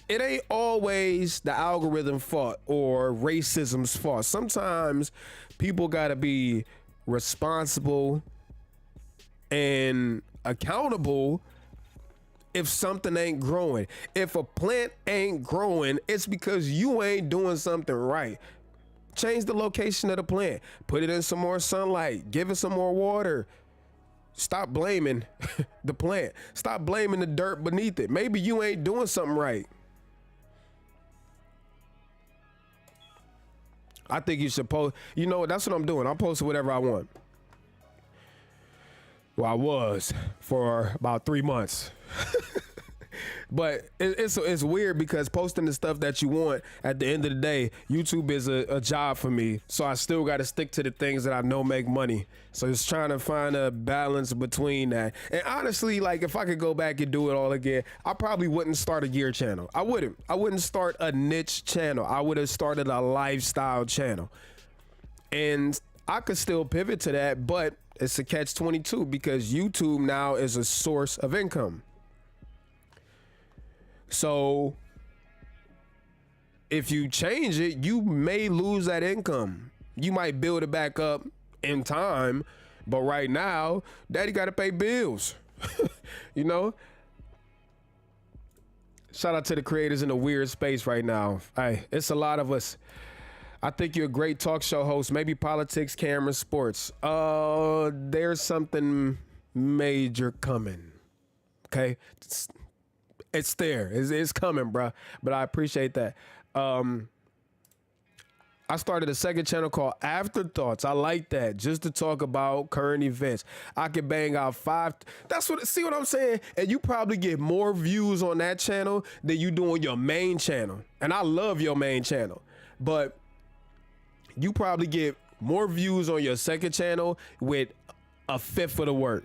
It ain't always the algorithm fault or racism's fault. Sometimes people got to be responsible and accountable if something ain't growing. If a plant ain't growing, it's because you ain't doing something right. Change the location of the plant. Put it in some more sunlight. Give it some more water. Stop blaming the plant. Stop blaming the dirt beneath it. Maybe you ain't doing something right. I think you should post. You know what? That's what I'm doing. I'm posting whatever I want. Well, I was for about 3 months. But it's weird because posting the stuff that you want, at the end of the day, YouTube is a job for me. So I still got to stick to the things that I know make money. So it's trying to find a balance between that. And honestly, like if I could go back and do it all again, I probably wouldn't start a gear channel. I wouldn't start a niche channel. I would have started a lifestyle channel. And I could still pivot to that, but it's a catch-22 because YouTube now is a source of income. So if you change it, you may lose that income. You might build it back up in time, but right now, daddy got to pay bills. You know? Shout out to the creators in the weird space right now. Hey, it's a lot of us. I think you're a great talk show host. Maybe politics, camera, sports. There's something major coming. Okay? It's there. It's coming, bro. But I appreciate that. I started a second channel called Afterthoughts. I like that. Just to talk about current events. I could bang out 5. See what I'm saying? And you probably get more views on that channel than you do on your main channel. And I love your main channel. But you probably get more views on your second channel with 1/5 of the work.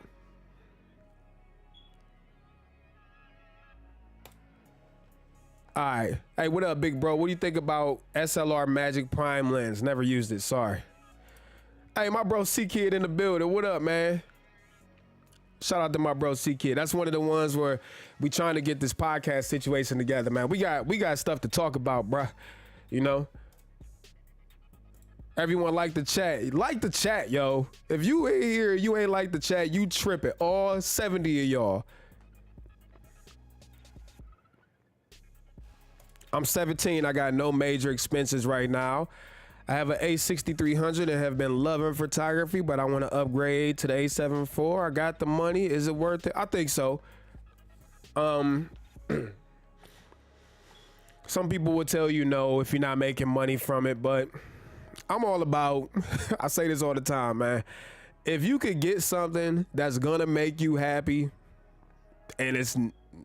All right. Hey, what up, big bro? What do you think about SLR Magic Prime lens? Never used it. Sorry. Hey, my bro C-Kid in the building. What up, man? Shout out to my bro C-Kid. That's one of the ones where we trying to get this podcast situation together, man. We got stuff to talk about, bro. You know? Everyone like the chat. Like the chat, yo. If you ain't here, you ain't like the chat, you tripping. All 70 of y'all. I'm 17. I got no major expenses right now. I have an A6300 and have been loving photography, but I want to upgrade to the A7 IV. I got the money. Is it worth it? I think so. Some people would tell you no if you're not making money from it, but I'm all about, I say this all the time, man. If you could get something that's going to make you happy and it's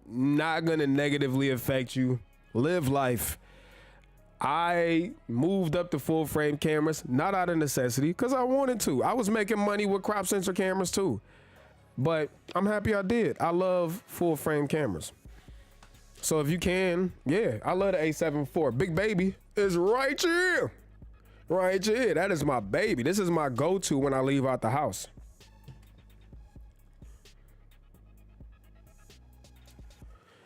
not going to negatively affect you, live life. I moved up to full frame cameras, not out of necessity, because I wanted to. I was making money with crop sensor cameras too, but I'm happy I did. I love full frame cameras. So if you can, yeah, I love the A7 IV. Big baby is right here. Right here. That is my baby. This is my go-to when I leave out the house.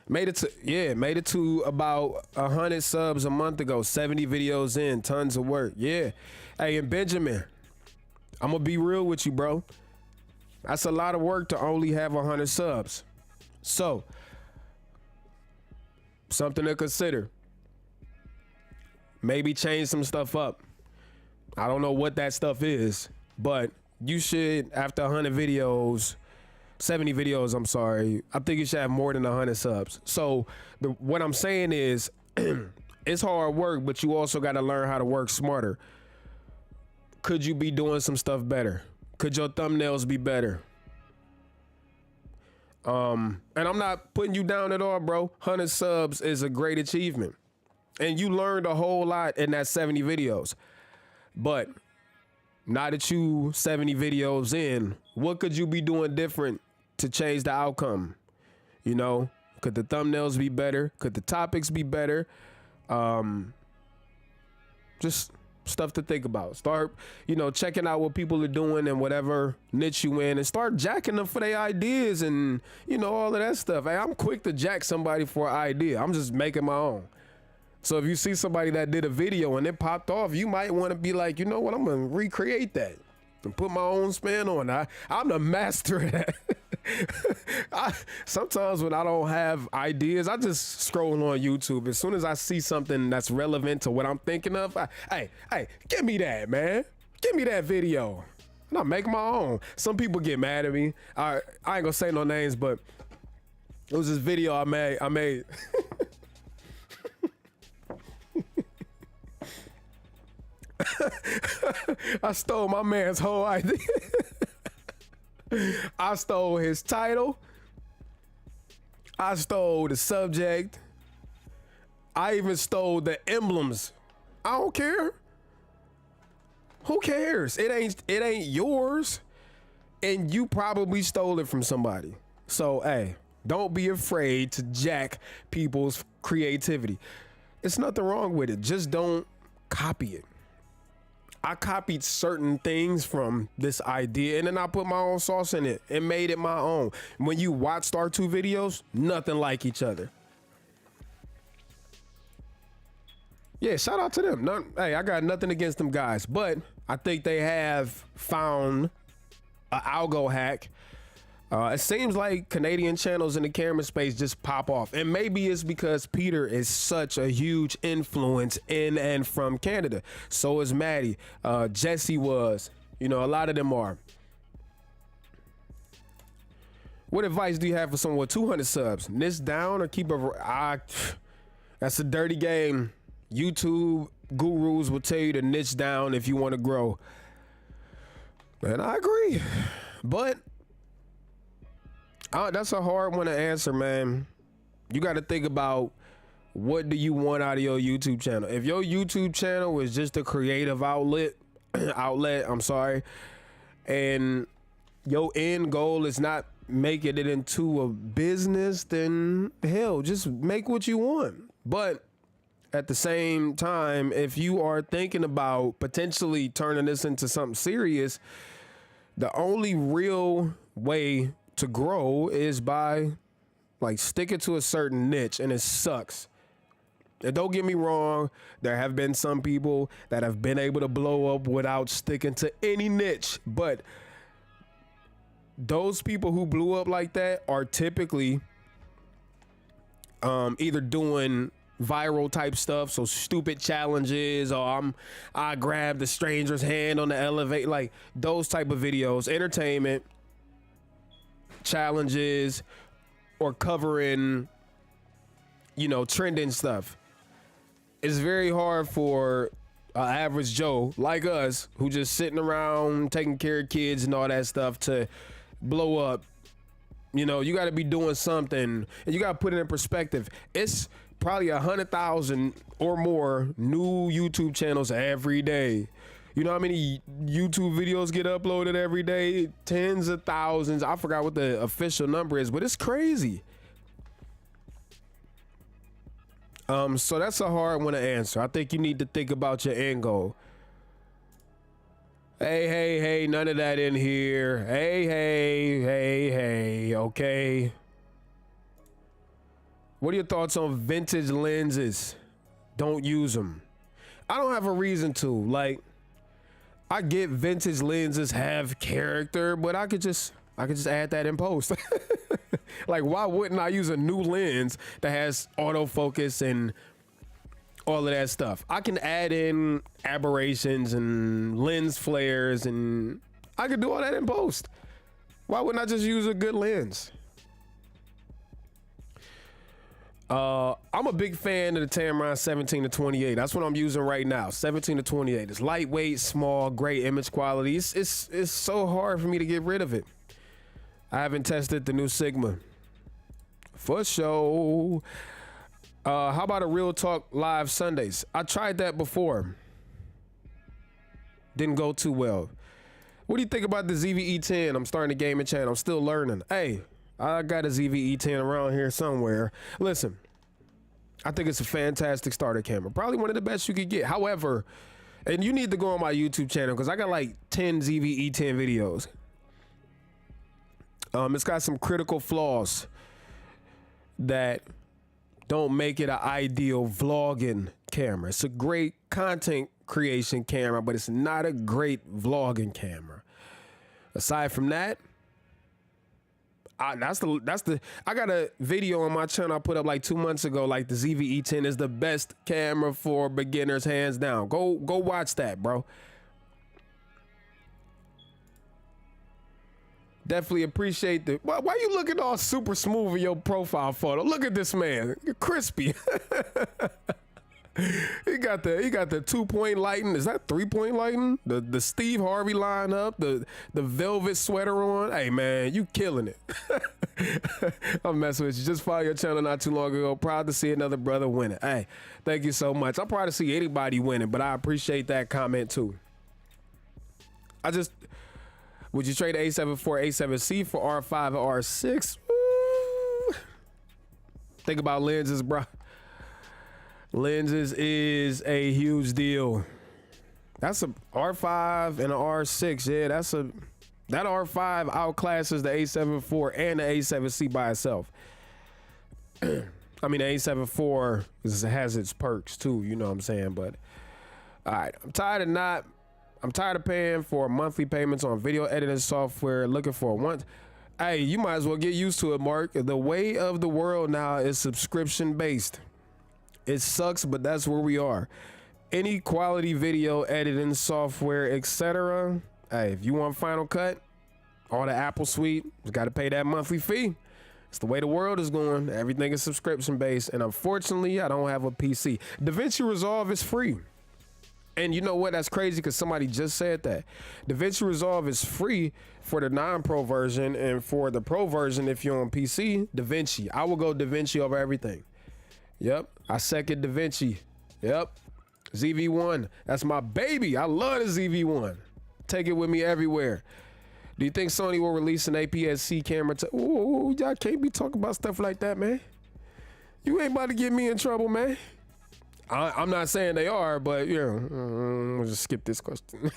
Made it to about 100 subs a month ago. 70 videos in, tons of work. Yeah. Hey, and Benjamin, I'm gonna be real with you, bro. That's a lot of work to only have 100 subs. So, something to consider. Maybe change some stuff up. I don't know what that stuff is, but you should, after 100 videos, 70 videos, I'm sorry, I think you should have more than 100 subs. So what I'm saying is it's hard work, but you also got to learn how to work smarter. Could you be doing some stuff better? Could your thumbnails be better? And I'm not putting you down at all, bro. 100 subs is a great achievement. And you learned a whole lot in that 70 videos. But now that you 70 videos in, what could you be doing different to change the outcome? You know, could the thumbnails be better? Could the topics be better? Just stuff to think about. Start, you know, checking out what people are doing and whatever niche you in, and start jacking them for their ideas and, you know, all of that stuff. Hey, I'm quick to jack somebody for an idea. I'm just making my own. So if you see somebody that did a video and it popped off, you might want to be like, you know what, I'm going to recreate that and put my own spin on it. I'm the master of that. Sometimes when I don't have ideas, I just scroll on YouTube. As soon as I see something that's relevant to what I'm thinking of, hey, give me that, man. Give me that video. And I make my own. Some people get mad at me. I ain't gonna say no names, but it was this video I made. I stole my man's whole idea. I stole his title. I stole the subject. I even stole the emblems. I don't care. Who cares? It ain't yours. And you probably stole it from somebody. So, hey, don't be afraid to jack people's creativity. It's nothing wrong with it. Just don't copy it. I copied certain things from this idea and then I put my own sauce in it and made it my own. When you watched our two videos, nothing like each other. Yeah, shout out to them. Hey, I got nothing against them guys, but I think they have found an algo hack. It seems like Canadian channels in the camera space just pop off. And maybe it's because Peter is such a huge influence in and from Canada. So is Maddie. Jesse was. You know, a lot of them are. What advice do you have for someone with 200 subs? Niche down or keep a... that's a dirty game. YouTube gurus will tell you to niche down if you want to grow. And I agree. But... that's a hard one to answer, man. You got to think about what do you want out of your YouTube channel. If your YouTube channel is just a creative outlet, and your end goal is not making it into a business, then hell, just make what you want. But at the same time, if you are thinking about potentially turning this into something serious, the only real way to grow is by like sticking to a certain niche, and it sucks. And don't get me wrong, there have been some people that have been able to blow up without sticking to any niche, but those people who blew up like that are typically either doing viral type stuff, so stupid challenges, or I grabbed the stranger's hand on the elevator, like those type of videos, entertainment challenges, or covering, you know, trending stuff. It's very hard for an average Joe like us, who just sitting around taking care of kids and all that stuff, to blow up. You know, you got to be doing something, and you got to put it in perspective. It's probably 100,000 or more new YouTube channels every day. You know how many YouTube videos get uploaded every day? Tens of thousands. I forgot what the official number is, but it's crazy. So that's a hard one to answer. I think you need to think about your end goal. Hey, none of that in here. Hey, okay. What are your thoughts on vintage lenses? Don't use them. I don't have a reason to. Like, I get vintage lenses have character, but I could just add that in post. Like, why wouldn't I use a new lens that has autofocus and all of that stuff? I can add in aberrations and lens flares, and I could do all that in post. Why wouldn't I just use a good lens? I'm a big fan of the Tamron 17 to 28. That's what I'm using right now. 17 to 28. It's lightweight, small, great image quality. It's so hard for me to get rid of it. I haven't tested the new Sigma. For sure. How about a Real Talk Live Sundays? I tried that before. Didn't go too well. What do you think about the ZVE10? I'm starting a gaming channel. I'm still learning. Hey, I got a ZVE10 around here somewhere. Listen, I think it's a fantastic starter camera. Probably one of the best you could get. However, and you need to go on my YouTube channel because I got like 10 ZVE10 videos. It's got some critical flaws that don't make it an ideal vlogging camera. It's a great content creation camera, but it's not a great vlogging camera. Aside from that, I got a video on my channel I put up like 2 months ago, like the ZVE10 is the best camera for beginners, hands down. Go watch that, bro. Definitely appreciate the. Why you looking all super smooth in your profile photo? Look at this man, you're crispy. He got the 2-point lighting. Is that 3-point lighting? The Steve Harvey line up, the velvet sweater on. Hey man, you killing it. I'm messing with you. Just followed your channel not too long ago. Proud to see another brother winning. Hey, thank you so much. I'm proud to see anybody winning, but I appreciate that comment too. Would you trade A74, A7C for R5 and R6? Woo. Think about lenses, bro. Lenses is a huge deal. That's a R5 and an R6. Yeah, that R5 outclasses the A74 and the A7C by itself. I mean, the A74 has its perks too, you know what I'm saying? But all right, I'm tired of paying for monthly payments on video editing software, looking for one. Hey, you might as well get used to it, Mark. The way of the world now is subscription based. It sucks, but that's where we are. Any quality video editing software, etc. Hey, if you want Final Cut, all the Apple suite, you got to pay that monthly fee. It's the way the world is going. Everything is subscription based, and unfortunately, I don't have a PC. DaVinci Resolve is free. And you know what? That's crazy because somebody just said that. DaVinci Resolve is free for the non-pro version, and for the pro version, if you're on PC, DaVinci. I will go DaVinci over everything. Yep, I second DaVinci. Yep, ZV1. That's my baby. I love the ZV1. Take it with me everywhere. Do you think Sony will release an APS-C camera? Ooh, y'all can't be talking about stuff like that, man. You ain't about to get me in trouble, man. I'm not saying they are, but yeah, we'll just skip this question.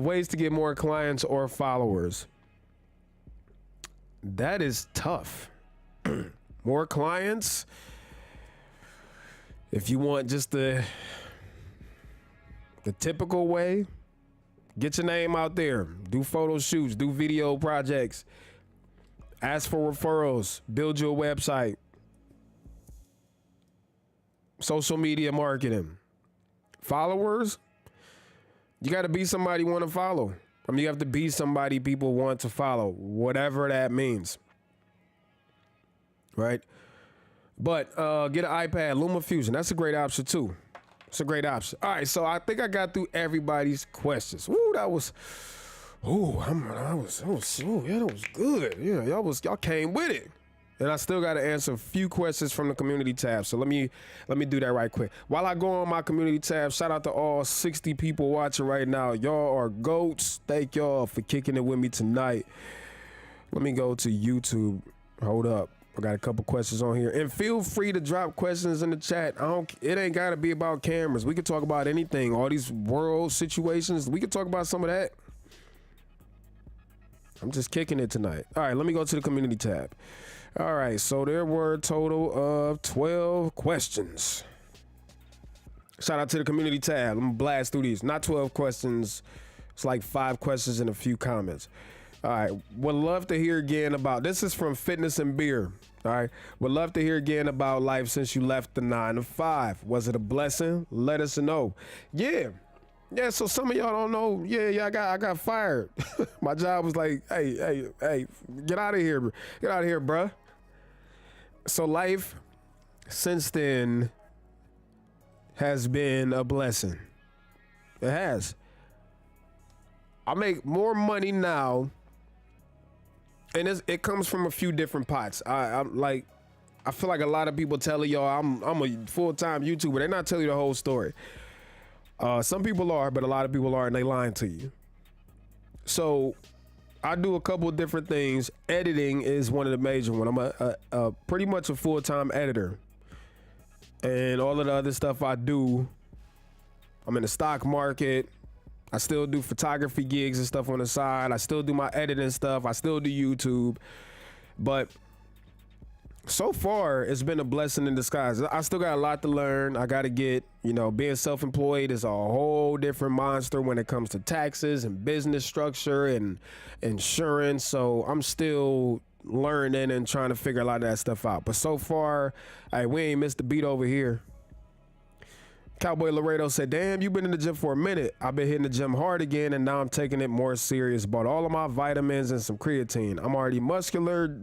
Ways to get more clients or followers. That is tough. More clients. If you want just the typical way, get your name out there, do photo shoots, do video projects, ask for referrals, build your website, social media marketing. Followers, you got to be somebody you want to follow. I mean, you have to be somebody people want to follow, whatever that means. Right? But get an iPad, LumaFusion. That's a great option too. It's a great option. All right, so I think I got through everybody's questions. Ooh, that was good. Yeah, y'all came with it. And I still got to answer a few questions from the community tab. So let me do that right quick. While I go on my community tab, shout out to all 60 people watching right now. Y'all are goats. Thank y'all for kicking it with me tonight. Let me go to YouTube. Hold up. I got a couple questions on here. And feel free to drop questions in the chat. It ain't got to be about cameras. We can talk about anything. All these world situations. We can talk about some of that. I'm just kicking it tonight. All right, let me go to the community tab. All right, so there were a total of 12 questions. Shout out to the community tab. I'm gonna blast through these. Not 12 questions. It's like 5 questions and a few comments. All right, would love to hear again about, this is from Fitness and Beer. All right, would love to hear again about life since you left the 9 to 5. Was it a blessing? Let us know. Yeah, so some of y'all don't know. Yeah, I got fired. My job was like, hey, get out of here. Get out of here, bruh. So life since then has been a blessing. It has. I make more money now and it comes from a few different pots. I'm like, I feel like a lot of people telling y'all I'm a full-time YouTuber. They're not telling you the whole story. Some people are, but a lot of people aren't. They lying to you. So I do a couple of different things. Editing is one of the major ones. I'm a pretty much a full-time editor, and all of the other stuff I do. I'm in the stock market. I still do photography gigs and stuff on the side. I still do my editing stuff. I still do YouTube. But so far, it's been a blessing in disguise. I still got a lot to learn. I got to get, being self-employed is a whole different monster when it comes to taxes and business structure and insurance. So I'm still learning and trying to figure a lot of that stuff out. But so far, we ain't missed the beat over here. Cowboy Laredo said, damn, you've been in the gym for a minute. I've been hitting the gym hard again, and now I'm taking it more serious. Bought all of my vitamins and some creatine. I'm already muscular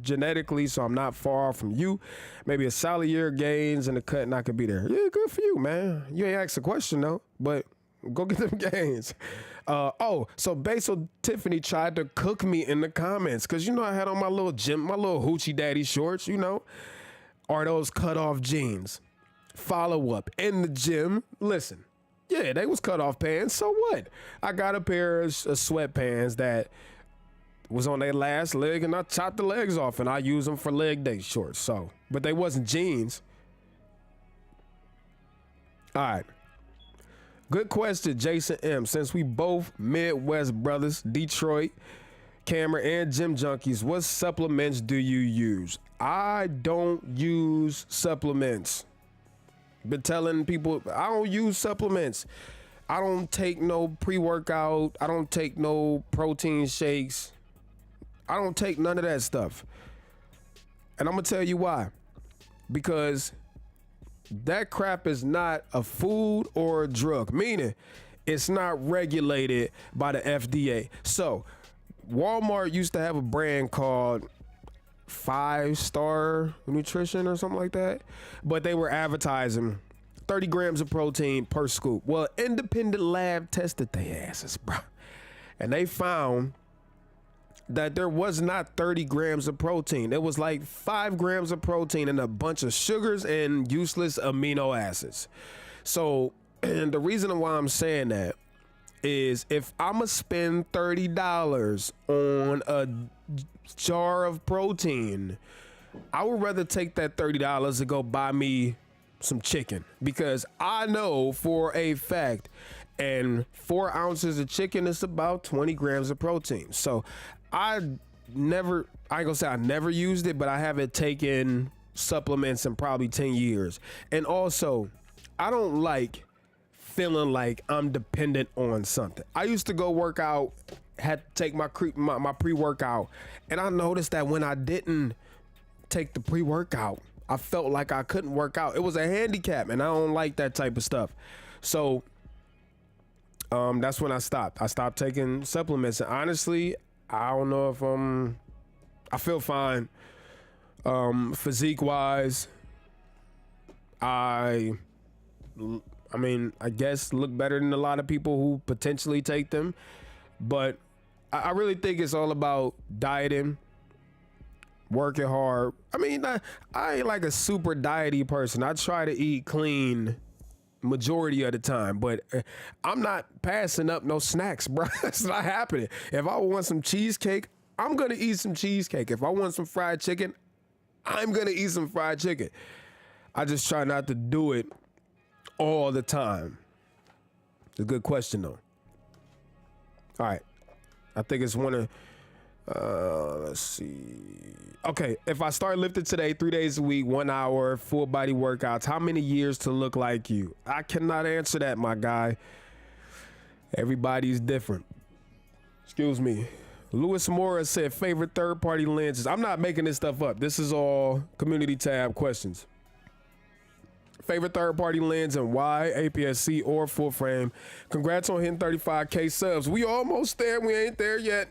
genetically, so I'm not far off from you. Maybe a solid year of gains and the cut, and I could be there. Yeah, good for you, man. You ain't asked a question, though, but go get them gains. So Basil Tiffany tried to cook me in the comments because, I had on my little hoochie daddy shorts, Are those cut off jeans? Follow up in the gym. Listen, yeah, they was cut off pants. So what? I got a pair of sweatpants that was on their last leg, and I chopped the legs off, and I use them for leg day shorts. So, but they wasn't jeans. All right. Good question, Jason M. Since we both Midwest brothers, Detroit, camera and gym junkies, what supplements do you use? I don't use supplements. Been telling people I don't use supplements. I don't take no pre-workout. I don't take no protein shakes. I don't take none of that stuff. And I'm gonna tell you why. Because that crap is not a food or a drug, meaning it's not regulated by the FDA. So Walmart used to have a brand called 5-Star Nutrition or something like that, but they were advertising 30 grams of protein per scoop. Well, independent lab tested their asses, bro, and they found that there was not 30 grams of protein. It was like 5 grams of protein and a bunch of sugars and useless amino acids. So, and the reason why I'm saying that is if I'm gonna spend $30 on a jar of protein, I would rather take that $30 to go buy me some chicken, because I know for a fact, and 4 ounces of chicken is about 20 grams of protein. So I ain't gonna say I never used it, but I haven't taken supplements in probably 10 years. And also, I don't like feeling like I'm dependent on something. I used to go work out, had to take my pre-workout, and I noticed that when I didn't take the pre-workout, I felt like I couldn't work out. It was a handicap, and I don't like that type of stuff. So that's when I stopped. I stopped taking supplements, and honestly, I don't know if I feel fine. Physique wise, I guess look better than a lot of people who potentially take them, but I really think it's all about dieting, working hard. I ain't like a super diety person. I try to eat clean majority of the time, but I'm not passing up no snacks, bro. It's not happening. If I want some cheesecake, I'm gonna eat some cheesecake. If I want some fried chicken, I'm gonna eat some fried chicken. I just try not to do it all the time. It's a good question though. All right, I think it's one of let's see. Okay, if I start lifting today, 3 days a week, 1 hour, full body workouts, how many years to look like you? I cannot answer that, my guy. Everybody's different. Excuse me. Louis Mora said favorite third-party lenses. I'm not making this stuff up. This is all community tab questions. Favorite third-party lens and why? APS-C or full frame. Congrats on hitting 35K subs. We almost there. We ain't there yet.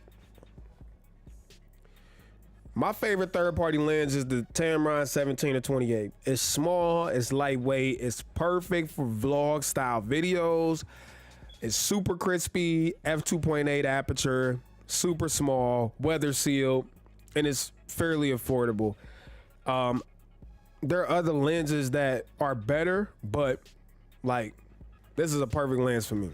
My favorite third-party lens is the Tamron 17-28. It's small, it's lightweight, it's perfect for vlog-style videos. It's super crispy, f2.8 aperture, super small, weather sealed. and it's fairly affordable. There are other lenses that are better, but like this is a perfect lens for me.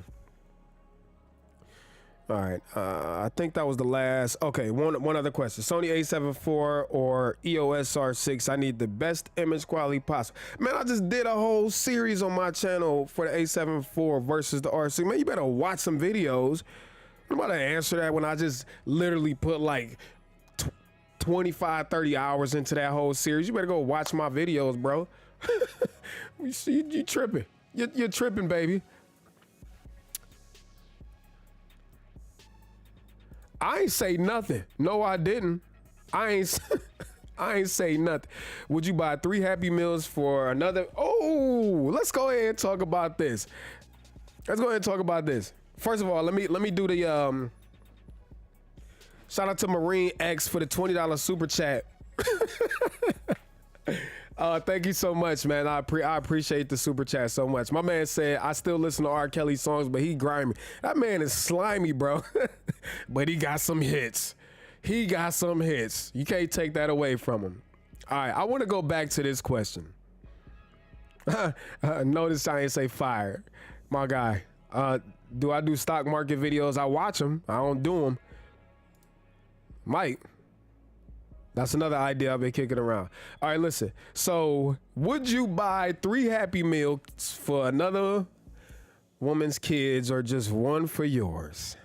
All right, I think that was the last. Okay, one other question. Sony A7 IV or EOS R6. I need the best image quality possible. Man, I just did a whole series on my channel for the A7 IV versus the R6. Man, you better watch some videos. I'm about to answer that when I just literally put like 25, 30 hours into that whole series. You better go watch my videos, bro. You tripping. You're tripping, baby. I ain't say nothing. No, I didn't. I ain't say nothing. Would you buy 3 Happy Meals for another? Oh, let's go ahead and talk about this. Let's go ahead and talk about this. First of all, let me do the shout out to Marine X for the $20 super chat. Thank you so much, man. I appreciate the super chat so much. My man said, I still listen to R. Kelly songs, but he grimy. That man is slimy, bro. But he got some hits. He got some hits. You can't take that away from him. All right, I want to go back to this question. Notice I ain't say fire. My guy. Do I do stock market videos? I watch them. I don't do them. Might. That's another idea I've been kicking around. All right, listen. So, would you buy 3 Happy Meals for another woman's kids or just one for yours?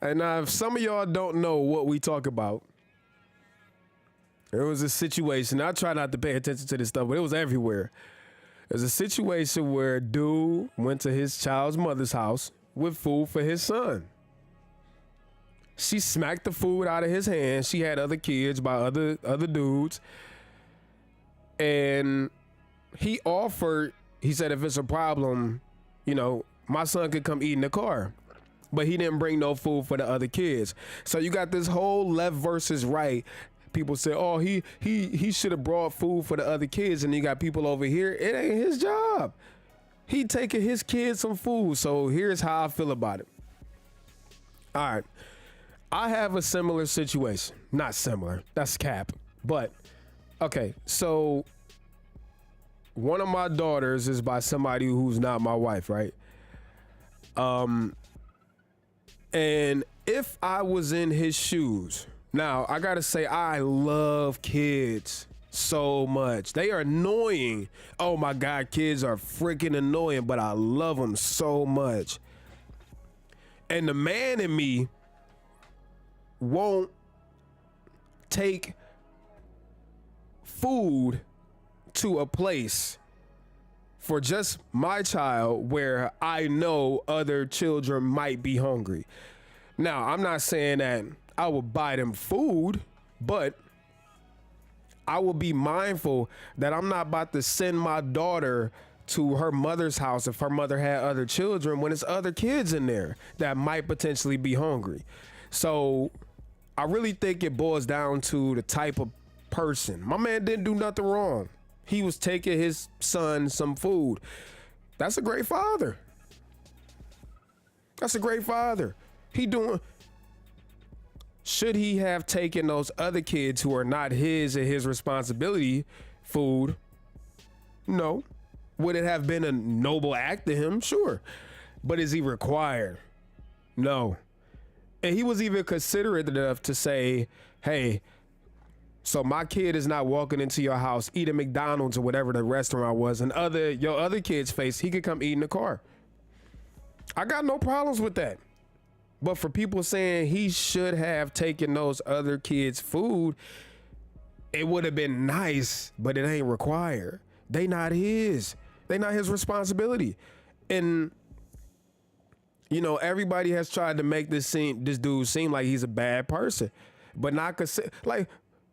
And now, if some of y'all don't know what we talk about, there was a situation. I try not to pay attention to this stuff, but it was everywhere. There's a situation where a dude went to his child's mother's house with food for his son. She smacked the food out of his hand. She had other kids by other dudes. And he offered, he said, if it's a problem, you know, my son could come eat in the car. But he didn't bring no food for the other kids. So you got this whole left versus right. People say, oh, he should have brought food for the other kids. And you got people over here, it ain't his job. He taking his kids some food. So here's how I feel about it. All right. I have a similar situation. Not similar. That's cap. But, okay. So, one of my daughters is by somebody who's not my wife, right? And if I was in his shoes, now, I gotta say, I love kids so much. They are annoying. Oh my God, kids are freaking annoying, but I love them so much. And the man in me won't take food to a place for just my child where I know other children might be hungry. Now, I'm not saying that I will buy them food, but I will be mindful that I'm not about to send my daughter to her mother's house if her mother had other children when it's other kids in there that might potentially be hungry. So I really think it boils down to the type of person. My man didn't do nothing wrong. He was taking his son some food. That's a great father. That's a great father. Should he have taken those other kids who are not his and his responsibility food? No. Would it have been a noble act to him? Sure. But is he required? No. And he was even considerate enough to say, hey, so my kid is not walking into your house, eating McDonald's or whatever the restaurant was, and your other kid's face, he could come eat in the car. I got no problems with that. But for people saying he should have taken those other kids' food, it would have been nice, but it ain't required. They not his. They not his responsibility. And you know, everybody has tried to make this dude seem like he's a bad person, but not like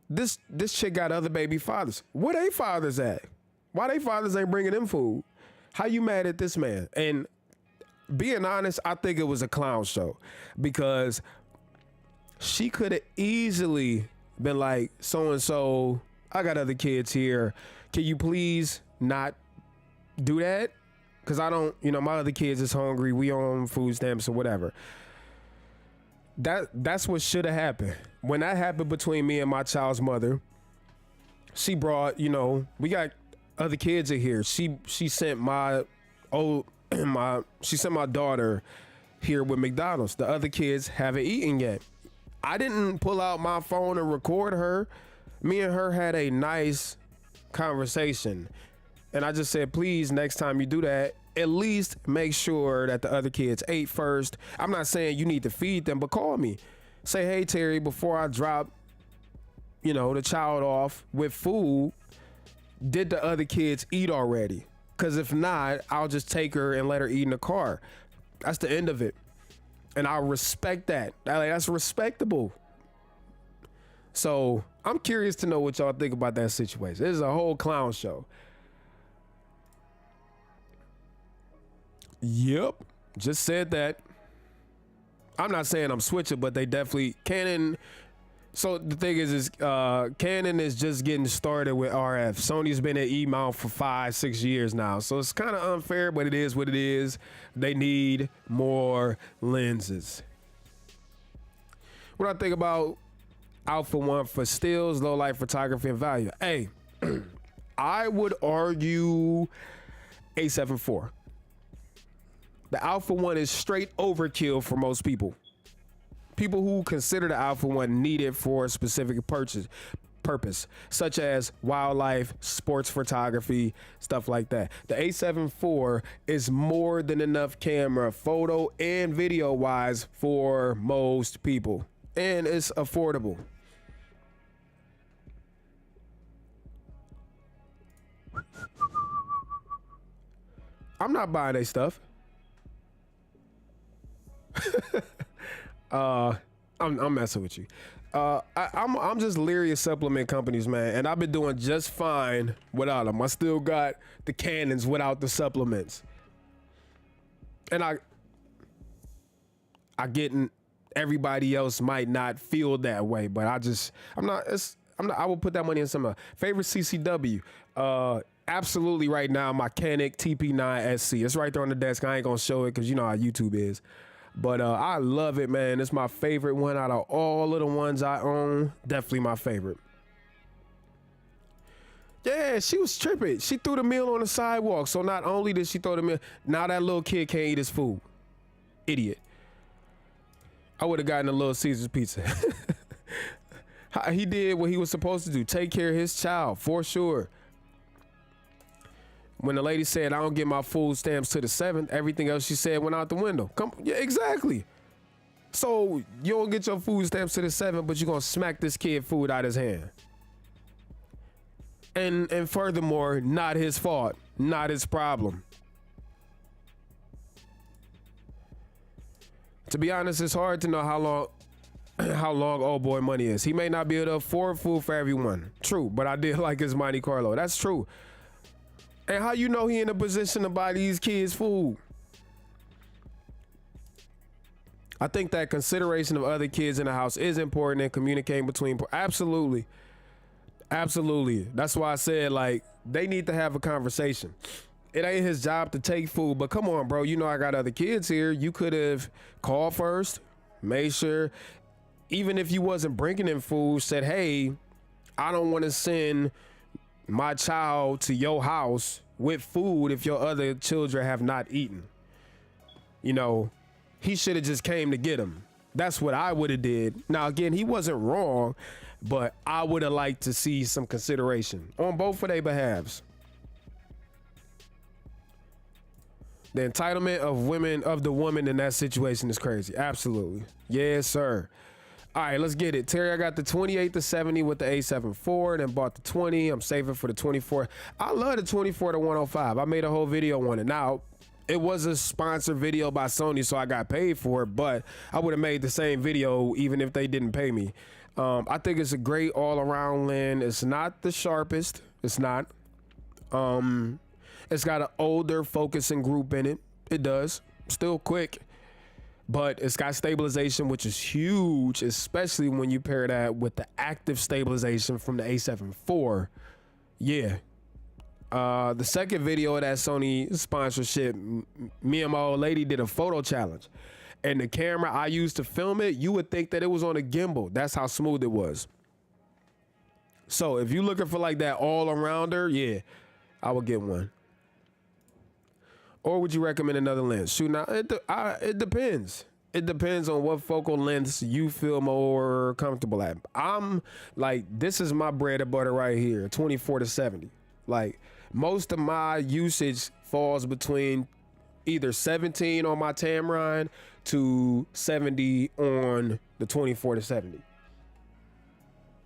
this chick got other baby fathers. Where they fathers at? Why they fathers ain't bringing them food? How you mad at this man? And being honest, I think it was a clown show because she could have easily been like, so-and-so, I got other kids here. Can you please not do that? Because I don't, my other kids is hungry. We on food stamps or whatever. that's what should have happened. When that happened between me and my child's mother, she brought, you know, we got other kids in here. She sent my she sent my daughter here with McDonald's. The other kids haven't eaten yet. I didn't pull out my phone and record her. Me and her had a nice conversation. And I just said, please, next time you do that, at least make sure that the other kids ate first. I'm not saying you need to feed them, but call me. Say, hey, Terry, before I drop, you know, the child off with food, did the other kids eat already? Because if not, I'll just take her and let her eat in the car. That's the end of it. And I respect that. That's respectable. So I'm curious to know what y'all think about that situation. This is a whole clown show. Yep, just said that. I'm not saying I'm switching, but they definitely Canon. So the thing is Canon is just getting started with RF. Sony's been at E mount for 5-6 years now, so it's kind of unfair, but it is what it is. They need more lenses. What I think about Alpha 1 for stills, low light photography, and value. Hey, I would argue A7 IV. The Alpha 1 is straight overkill for most people. People who consider the Alpha 1 needed for a specific purpose, such as wildlife, sports photography, stuff like that. The A7 IV is more than enough camera, photo and video wise for most people, and it's affordable. I'm not buying their stuff. I'm messing with you. I'm just leery of supplement companies, man, and I've been doing just fine without them. I still got the Canons without the supplements, and I get everybody else might not feel that way, but I'm not. I will put that money in some favorite CCW. Absolutely, right now my Canik TP9 SC. It's right there on the desk. I ain't gonna show it because you know how YouTube is. But I love it, man. It's my favorite one out of all of the ones I own. Definitely my favorite. Yeah, she was tripping. She threw the meal on the sidewalk. So not only did she throw the meal, now that little kid can't eat his food. Idiot. I would have gotten a Little Caesars pizza. He did what he was supposed to do. Take care of his child, for sure. When the lady said, I don't get my food stamps to the 7th, everything else she said went out the window. Yeah, exactly. So you don't get your food stamps to the 7th, but you're going to smack this kid food out his hand. And furthermore, not his fault, not his problem. To be honest, it's hard to know how long old boy money is. He may not be able to afford food for everyone. True, but I did like his Monte Carlo. That's true. And how you know he in a position to buy these kids food? I think that consideration of other kids in the house is important in communicating between. Absolutely. Absolutely. That's why I said, like, they need to have a conversation. It ain't his job to take food, but come on, bro. You know I got other kids here. You could have called first, made sure, even if you wasn't bringing in food, said, hey, I don't want to send my child to your house with food if your other children have not eaten. You know, he should have just came to get him. That's what I would have did. Now, again, he wasn't wrong, but I would have liked to see some consideration on both of their behalves. The entitlement of the woman in that situation is crazy. Absolutely. Yes, sir. All right, let's get it. Terry, I got the 28 to 70 with the A7 IV, then bought the 20. I'm saving for the 24. I love the 24 to 105. I made a whole video on it. Now, it was a sponsored video by Sony, so I got paid for it, but I would have made the same video even if they didn't pay me. I think it's a great all-around lens. It's not the sharpest. It's not. It's got an older focusing group in it. It does. Still quick. But it's got stabilization, which is huge, especially when you pair that with the active stabilization from the A7 IV. Yeah. The second video of that Sony sponsorship, me and my old lady did a photo challenge. and the camera I used to film it, you would think that it was on a gimbal. That's how smooth it was. So if you're looking for like that all-arounder, yeah, I would get one. Or would you recommend another lens? Shoot, now it depends. It depends on what focal lengths you feel more comfortable at. I'm like, this is my bread and butter right here, 24 to 70. Like, most of my usage falls between either 17 on my Tamron to 70 on the 24 to 70.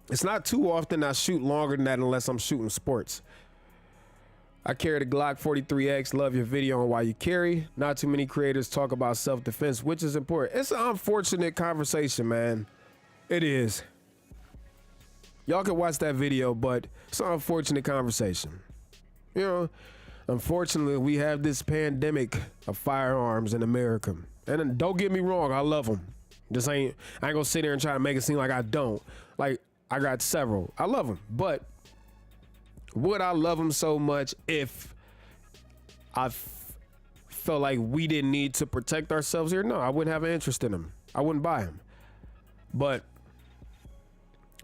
It's not too often I shoot longer than that unless I'm shooting sports. I carry the Glock 43X. Love your video on why you carry. Not too many creators talk about self-defense, which is important. It's an unfortunate conversation, man. It is. Y'all can watch that video, but it's an unfortunate conversation. You know, unfortunately, we have this pandemic of firearms in America. And don't get me wrong, I love them. I ain't gonna sit there and try to make it seem like I don't. Like, I got several. I love them, but would I love them so much if I felt like we didn't need to protect ourselves here? No, I wouldn't have an interest in them. I wouldn't buy them. But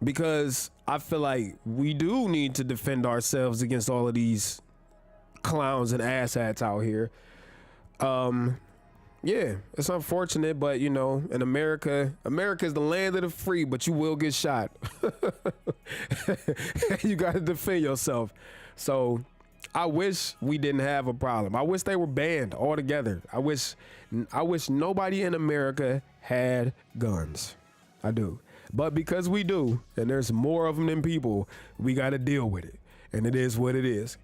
because I feel like we do need to defend ourselves against all of these clowns and asshats out here. Yeah, it's unfortunate, but you know, in America is the land of the free, but you will get shot. You got to defend yourself. So I wish we didn't have a problem. I wish they were banned altogether. I wish nobody in America had guns. I do. But because we do, and there's more of them than people, we got to deal with it. And it is what it is.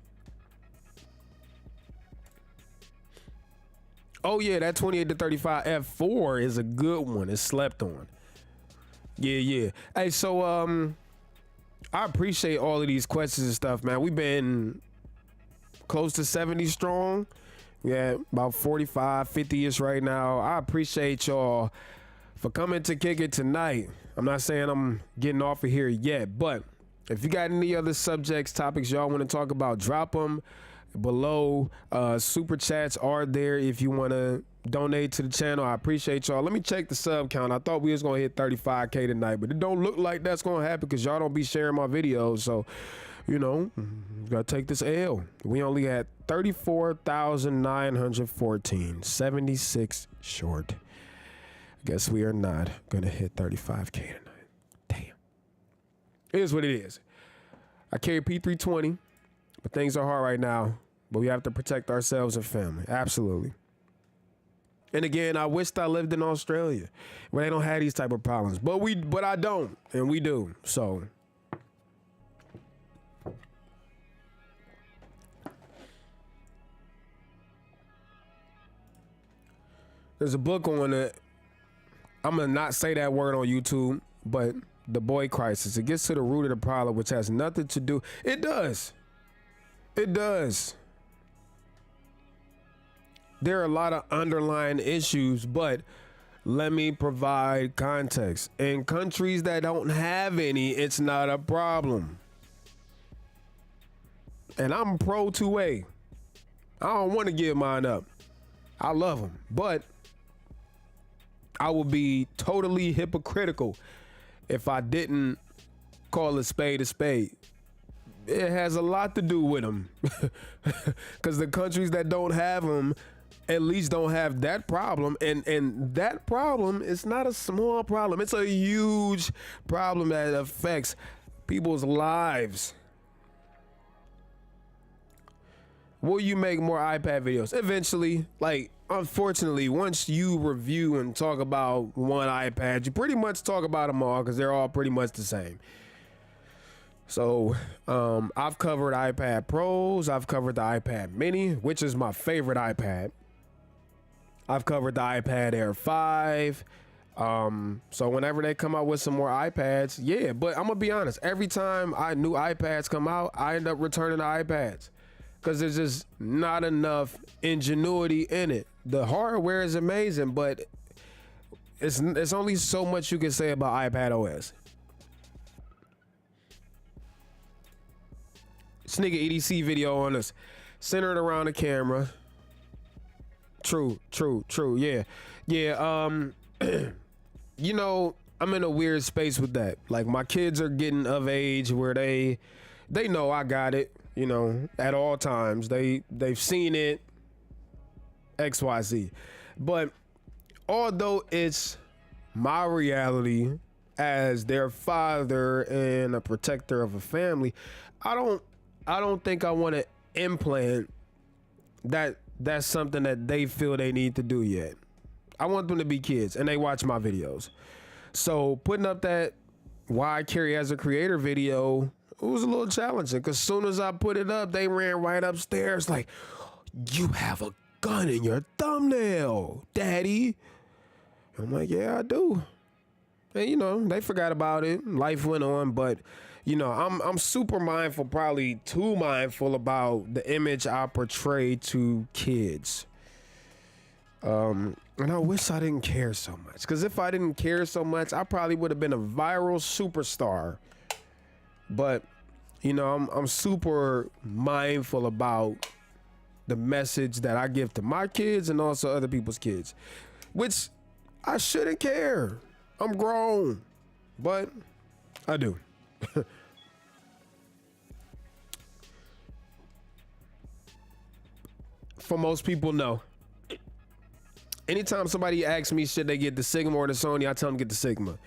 Oh yeah, that 28 to 35 F4 is a good one. It's slept on. Yeah. Hey, so I appreciate all of these questions and stuff, man. We've been close to 70 strong. Yeah, about 45, 50-ish right now. I appreciate y'all for coming to kick it tonight. I'm not saying I'm getting off of here yet, but if you got any other subjects, topics y'all want to talk about, drop them below. Super chats are there if you want to donate to the channel. I appreciate y'all. Let me check the sub count. I thought we was gonna hit 35K tonight, but it don't look like that's gonna happen because y'all don't be sharing my videos. So, you know, gotta take this L. We only had 34,914, 76 short. Guess we are not gonna hit 35K tonight. Damn. It is what it is. I carry P320. But things are hard right now, but we have to protect ourselves and family. Absolutely. And again, I wished I lived in Australia where they don't have these type of problems, but I don't, and we do. So there's a book on it. I'm gonna not say that word on YouTube, but the boy crisis. It gets to the root of the problem, which has nothing to do. It does. It does. There are a lot of underlying issues, but let me provide context. In countries that don't have any, it's not a problem. And I'm pro 2A. I don't want to give mine up. I love them, but I would be totally hypocritical if I didn't call a spade a spade. It has a lot to do with them because the countries that don't have them at least don't have that problem, and that problem is not a small problem. It's a huge problem that affects people's lives. Will you make more iPad videos? Eventually. Like, unfortunately, once you review and talk about one iPad, you pretty much talk about them all because they're all pretty much the same. So I've covered iPad Pros. I've covered the iPad Mini, which is my favorite iPad. I've covered the iPad Air 5. So whenever they come out with some more iPads, yeah. But I'm going to be honest. Every time new iPads come out, I end up returning the iPads because there's just not enough ingenuity in it. The hardware is amazing, but it's only so much you can say about iPad OS. This nigga EDC video on us, centered around the camera. True. Yeah. You know, I'm in a weird space with that. Like, my kids are getting of age where they know I got it, you know, at all times. They've seen it, XYZ. But although it's my reality as their father and a protector of a family, I don't think I want to implant that's something that they feel they need to do yet. I want them to be kids and they watch my videos. So putting up that why I carry as a creator video, it was a little challenging because as soon as I put it up, they ran right upstairs like, you have a gun in your thumbnail, daddy. I'm like, yeah, I do. And you know, they forgot about it. Life went on, but you know, I'm super mindful, probably too mindful about the image I portray to kids. And I wish I didn't care so much, because if I didn't care so much, I probably would have been a viral superstar. But you know, I'm super mindful about the message that I give to my kids and also other people's kids, which I shouldn't care. I'm grown, but I do. For most people, no. Anytime somebody asks me should they get the Sigma or the Sony, I tell them get the Sigma.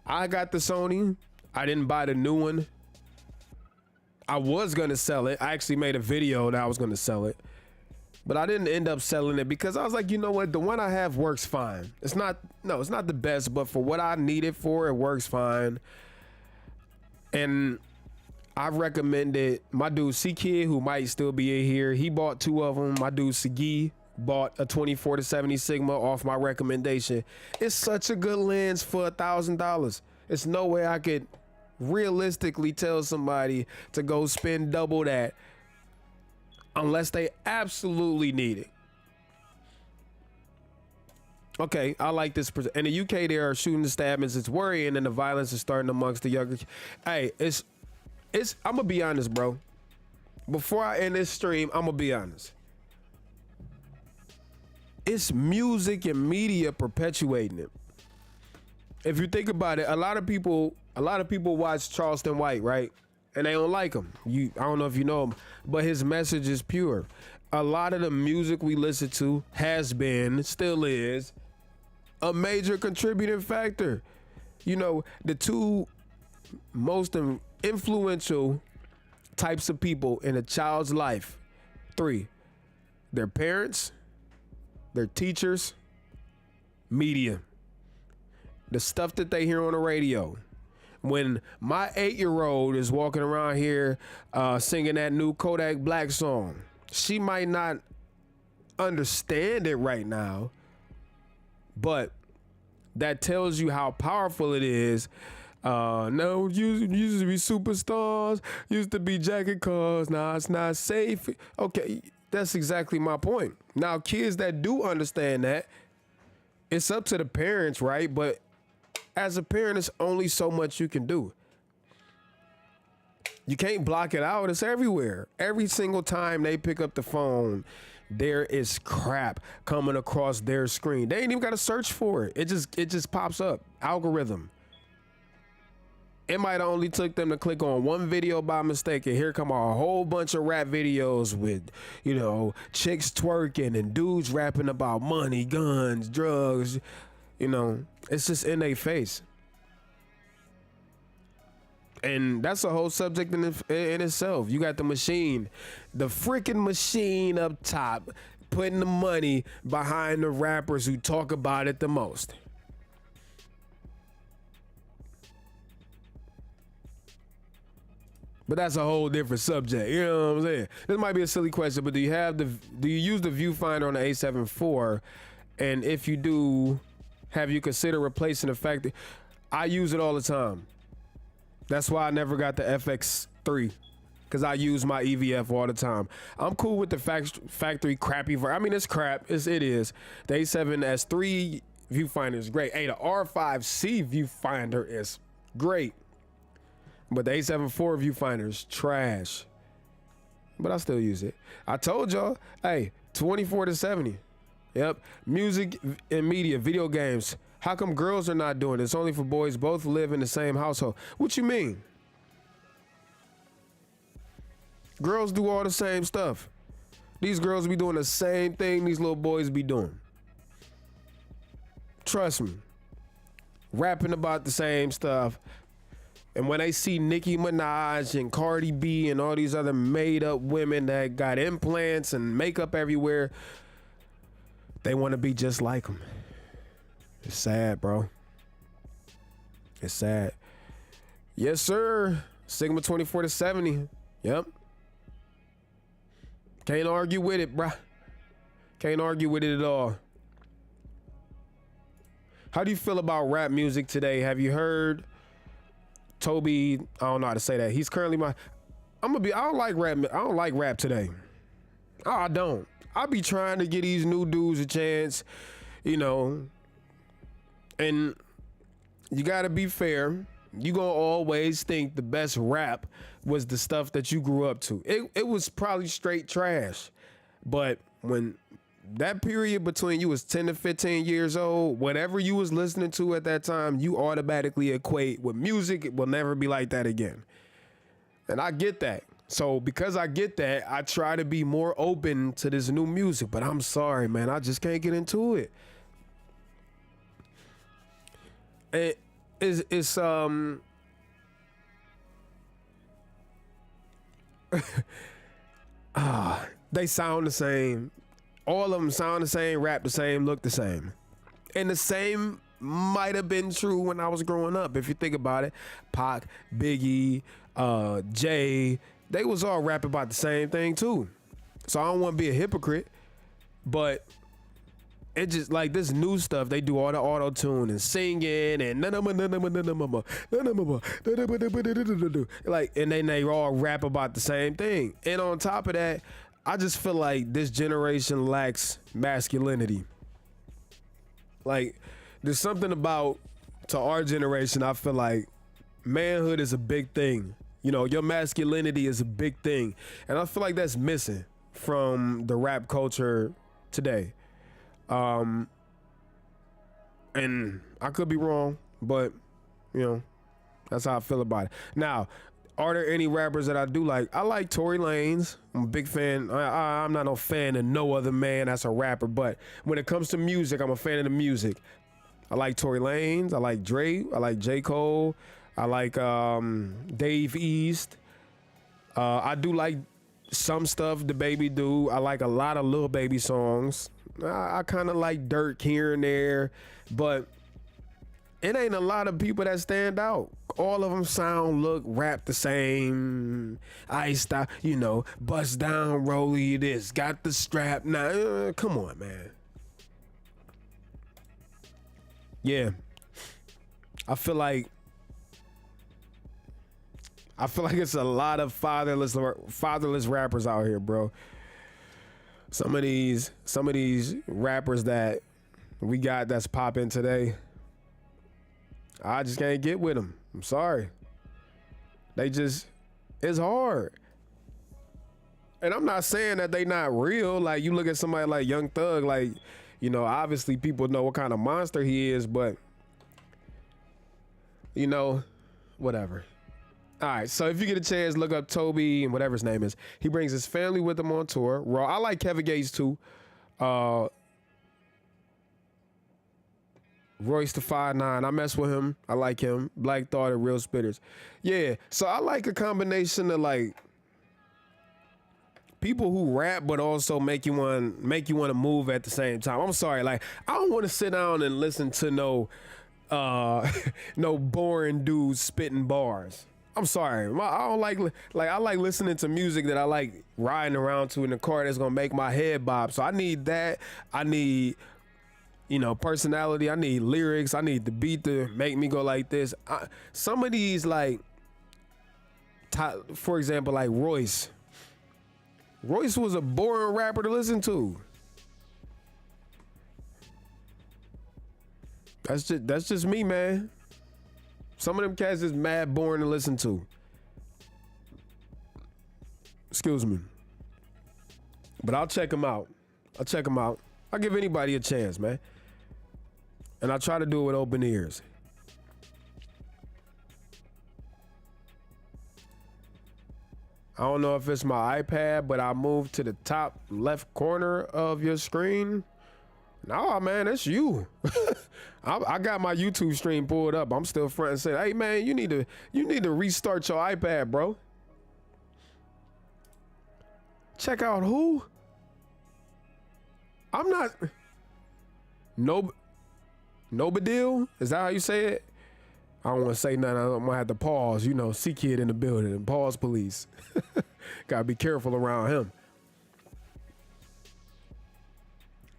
I got the Sony. I didn't buy the new one. I was gonna sell it. I actually made a video that I was gonna sell it, but I didn't end up selling it because I was like, you know what, the one I have works fine. It's not the best, but for what I need it for, it works fine. And I recommended my dude C-Kid, who might still be in here. He bought 2 of them. My dude Sagi bought a 24-70 Sigma off my recommendation. It's such a good lens for $1,000. It's no way I could realistically tell somebody to go spend double that unless they absolutely need it. Okay, I like this. In the UK, there are shooting and stabbings. It's worrying, and the violence is starting amongst the younger. Hey, it's. I'm gonna be honest, bro. Before I end this stream, I'm gonna be honest. It's music and media perpetuating it. If you think about it, a lot of people watch Charleston White, right? And they don't like him. I don't know if you know him, but his message is pure. A lot of the music we listen to has been, still is, a major contributing factor. You know, the 2 most influential types of people in a child's life, 3, their parents, their teachers, media, the stuff that they hear on the radio. When my 8-year-old is walking around here singing that new Kodak Black song, she might not understand it right now, but that tells you how powerful it is. No, used to be superstars, used to be jacket cars, now it's not safe. Okay, that's exactly my point. Now, kids that do understand that, it's up to the parents, right? But as a parent, it's only so much you can do. You can't block it out. It's everywhere. Every single time they pick up the phone, there is crap coming across their screen. They ain't even got to search for it. It just pops up. Algorithm. It might have only took them to click on one video by mistake, and here come a whole bunch of rap videos with, you know, chicks twerking and dudes rapping about money, guns, drugs. You know, it's just in their face. And that's a whole subject in itself. You got the machine, the freaking machine up top, putting the money behind the rappers who talk about it the most. But that's a whole different subject. You know what I'm saying? This might be a silly question, but do you use the viewfinder on the A7 IV? And if you do, have you considered replacing the fact that I use it all the time? That's why I never got the FX3, because I use my EVF all the time. I'm cool with the factory crappy. I mean, it's crap. It is. The A7S3 viewfinder is great. Hey, the R5C viewfinder is great. But the A7 IV viewfinder is trash. But I still use it. I told y'all, hey, 24-70. Yep. Music and media, video games. How come girls are not doing it? It's only for boys. Both live in the same household. What you mean? Girls do all the same stuff. These girls be doing the same thing these little boys be doing. Trust me. Rapping about the same stuff. And when they see Nicki Minaj and Cardi B and all these other made up women that got implants and makeup everywhere, they want to be just like them. It's sad, bro. It's sad. Yes, sir. Sigma 24 to 70. Yep. Can't argue with it, bruh. Can't argue with it at all. How do you feel about rap music today? Have you heard Toby? I don't know how to say that. He's currently I don't like rap. I don't like rap today. I don't. I be trying to get these new dudes a chance, you know. And you gotta be fair. You gonna always think the best rap was the stuff that you grew up to. It was probably straight trash. But when that period between you was 10 to 15 years old, whatever you was listening to at that time, you automatically equate with music. It will never be like that again. And I get that. So because I get that, I try to be more open to this new music. But I'm sorry, man. I just can't get into it. It's they sound the same. All of them sound the same, rap the same, look the same. And the same might have been true when I was growing up. If you think about it, Pac, Biggie, Jay, they was all rapping about the same thing too. So I don't want to be a hypocrite, but it just like this new stuff. They do all the auto tune and singing and like, and then they all rap about the same thing. And on top of that, I just feel like this generation lacks masculinity. Like, there's something about, to our generation, I feel like manhood is a big thing. You know, your masculinity is a big thing. And I feel like that's missing from the rap culture today. And I could be wrong, but, you know, that's how I feel about it. Now, are there any rappers that I do like? I like Tory Lanez. I'm a big fan. I'm not no fan of no other man that's a rapper, but when it comes to music, I'm a fan of the music. I like Tory Lanez. I like Drake. I like J. Cole. I like Dave East. I do like some stuff the Baby do. I like a lot of Lil Baby songs. I kind of like Dirk here and there, but it ain't a lot of people that stand out. All of them sound, look, rap the same. Iced out, you know, bust down, rollie this, got the strap. Nah, come on, man. Yeah, I feel like it's a lot of fatherless rappers out here, bro. Some of these rappers that we got that's popping today, I just can't get with them. I'm sorry. It's hard. And I'm not saying that they not real. Like, you look at somebody like Young Thug, like, you know, obviously people know what kind of monster he is, but, you know, whatever. All right, so if you get a chance, look up Toby and whatever his name is. He brings his family with him on tour. Raw. I like Kevin Gates too. Royce the 5'9", I mess with him. I like him. Black Thought and Real Spitters. Yeah, so I like a combination of like people who rap but also make you want to move at the same time. I'm sorry, like I don't want to sit down and listen to no boring dudes spitting bars. I'm sorry. I don't like I like listening to music that I like riding around to in the car that's gonna make my head bob. So I need that. I need, you know, personality. I need lyrics. I need the beat to make me go like this. Some of these, like, for example, like Royce. Royce was a boring rapper to listen to. That's just me, man. Some of them cats is mad boring to listen to. Excuse me. But I'll check them out. I give anybody a chance, man. And I try to do it with open ears. I don't know if it's my iPad, but I moved to the top left corner of your screen. Nah, man, that's you. I got my YouTube stream pulled up. I'm still front and saying, hey, man, you need to restart your iPad, bro. Check out who? I'm not. Nobadil? Is that how you say it? I don't want to say nothing. I'm gonna have to pause. You know, C kid in the building. Pause, police. Gotta be careful around him.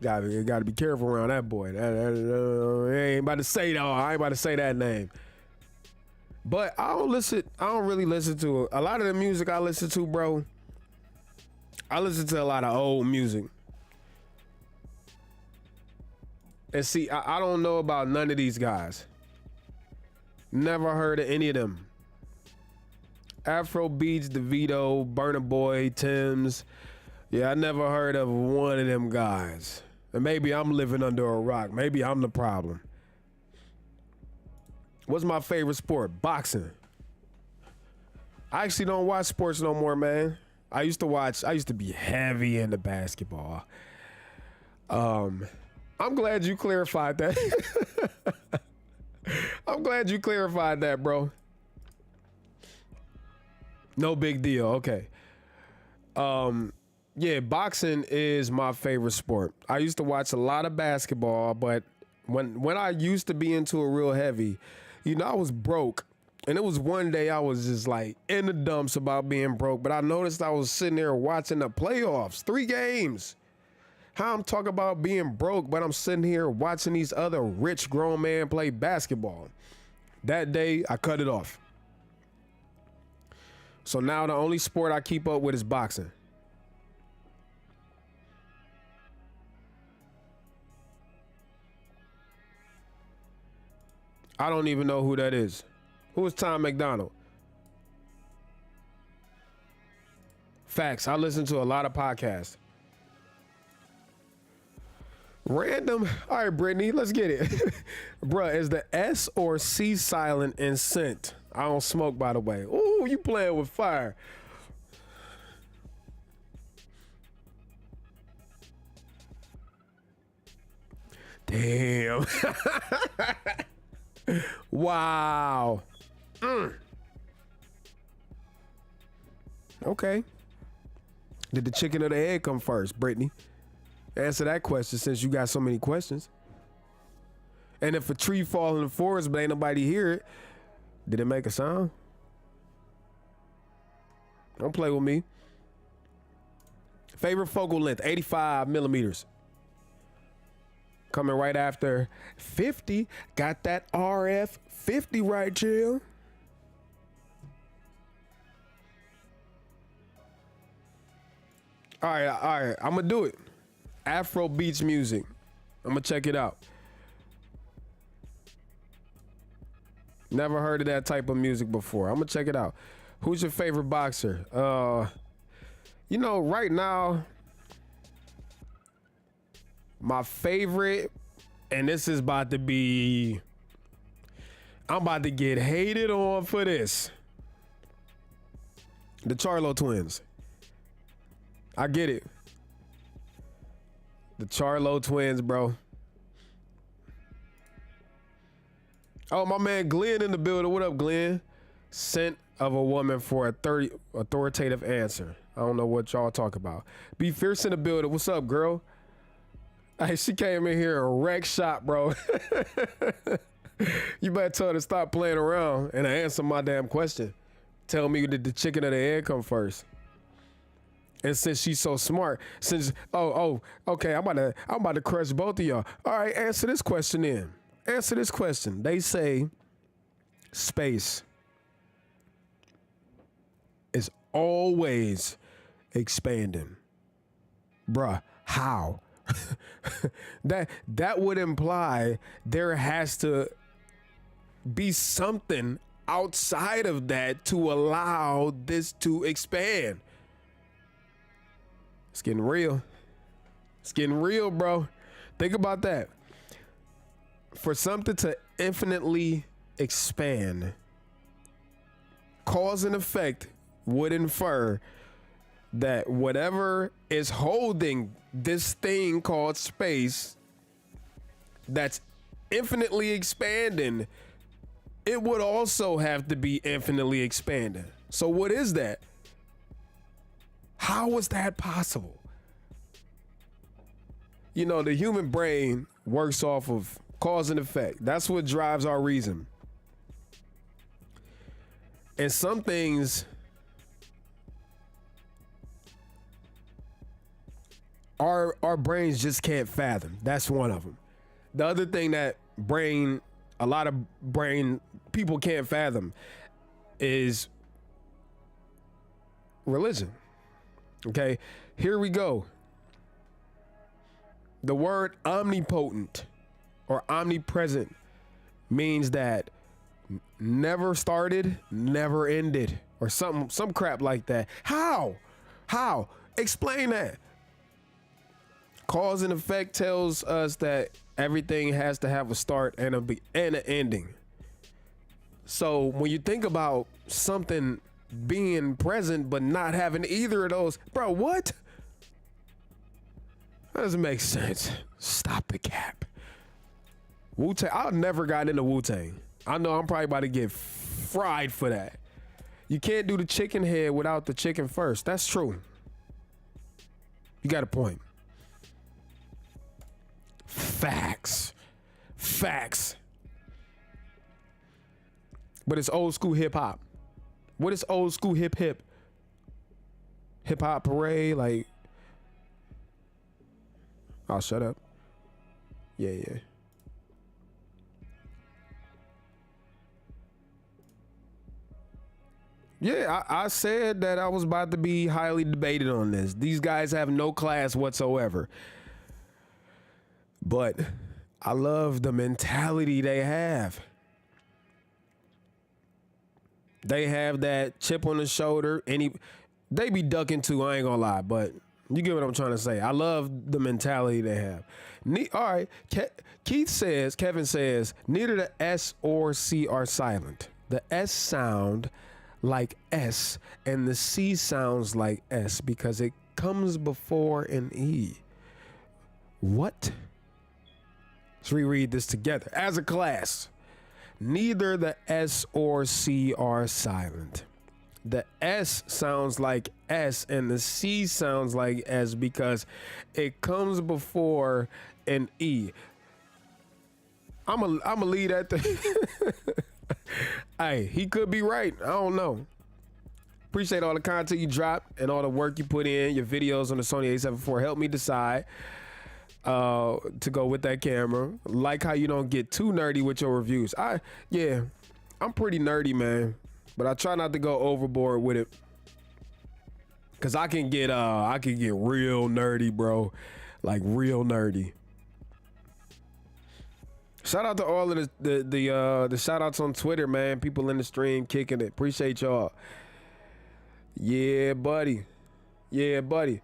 Gotta be careful around that boy. I ain't about to say that. I ain't about to say that name. But I don't really listen to a lot of the music I listen to, bro. I listen to a lot of old music. And see, I don't know about none of these guys. Never heard of any of them. Afro Beats, DeVito, Burna Boy, Tim's. Yeah, I never heard of one of them guys. And maybe I'm living under a rock. Maybe I'm the problem. What's my favorite sport? Boxing. I actually don't watch sports no more, man. I used to be heavy into basketball. I'm glad you clarified that. I'm glad you clarified that, bro. No big deal. Okay. Yeah, boxing is my favorite sport. I used to watch a lot of basketball, but when I used to be into it real heavy, you know, I was broke. And it was one day I was just like in the dumps about being broke, but I noticed I was sitting there watching the playoffs, 3 games. How I'm talking about being broke, but I'm sitting here watching these other rich grown men play basketball. That day, I cut it off. So now the only sport I keep up with is boxing. I don't even know who that is. Who is Tom McDonald? Facts. I listen to a lot of podcasts. Random. All right, Brittany, let's get it. Bruh, is the S or C silent in scent? I don't smoke, by the way. Ooh, you playing with fire. Damn. Wow. Okay. Did the chicken or the egg come first, Brittany? Answer that question since you got so many questions. And if a tree fall in the forest but ain't nobody hear it, did it make a sound? Don't play with me. Favorite focal length, 85 millimeters. Coming right after 50. Got that RF 50 right, chill. All right. I'm gonna do it. Afro beats music. I'm gonna check it out. Never heard of that type of music before. I'm gonna check it out. Who's your favorite boxer? You know, right now, my favorite, and this is about to be, I'm about to get hated on for this. The Charlo twins. I get it. The Charlo twins, bro. Oh, my man Glenn in the building. What up, Glenn? Scent of a woman for a 30 authoritative answer. I don't know what y'all talk about. Be fierce in the building. What's up, girl? Hey, she came in here and wreck shop, bro. You better tell her to stop playing around and answer my damn question. Tell me, did the chicken or the egg come first? And since she's so smart, okay, I'm about to crush both of y'all. All right, answer this question then. Answer this question. They say space is always expanding. Bruh, how? that would imply there has to be something outside of that to allow this to expand. It's getting real. It's getting real, bro. Think about that. For something to infinitely expand, cause and effect would infer that whatever is holding this thing called space that's infinitely expanding, it would also have to be infinitely expanding. So what is that? How is that possible? You know, the human brain works off of cause and effect. That's what drives our reason. And some things our brains just can't fathom. That's one of them. The other thing that a lot of brain people can't fathom is religion. Okay, here we go. The word omnipotent or omnipresent means that never started, never ended, or some crap like that. How? Explain that. Cause and effect tells us that everything has to have a start and an ending. So when you think about something being present but not having either of those, bro, what? That doesn't make sense. Stop the cap. Wu-Tang, I never got into Wu-Tang. I know I'm probably about to get fried for that. You can't do the chicken head without the chicken first. That's true. You got a point. Facts. But it's old school hip hop. What is old school hip hop parade? Like, I'll shut up. Yeah. Yeah, I said that I was about to be highly debated on this. These guys have no class whatsoever. But I love the mentality they have. They have that chip on the shoulder. They be ducking too, I ain't gonna lie, but you get what I'm trying to say. I love the mentality they have. All right, Kevin says, neither the S or C are silent. The S sound like S and the C sounds like S because it comes before an E. What? Let's reread this together as a class. Neither the S or C are silent. The S sounds like S and the C sounds like S because it comes before an E. I'm a lead at the Hey, he could be right. I don't know. Appreciate all the content you drop and all the work you put in. Your videos on the Sony A7 IV help me decide to go with that camera. Like how you don't get too nerdy with your reviews. I'm pretty nerdy, man, but I try not to go overboard with it because I can get real nerdy, bro, like real nerdy. Shout out to all of the shout outs on Twitter, man. People in the stream kicking it. Appreciate y'all. Yeah, buddy. I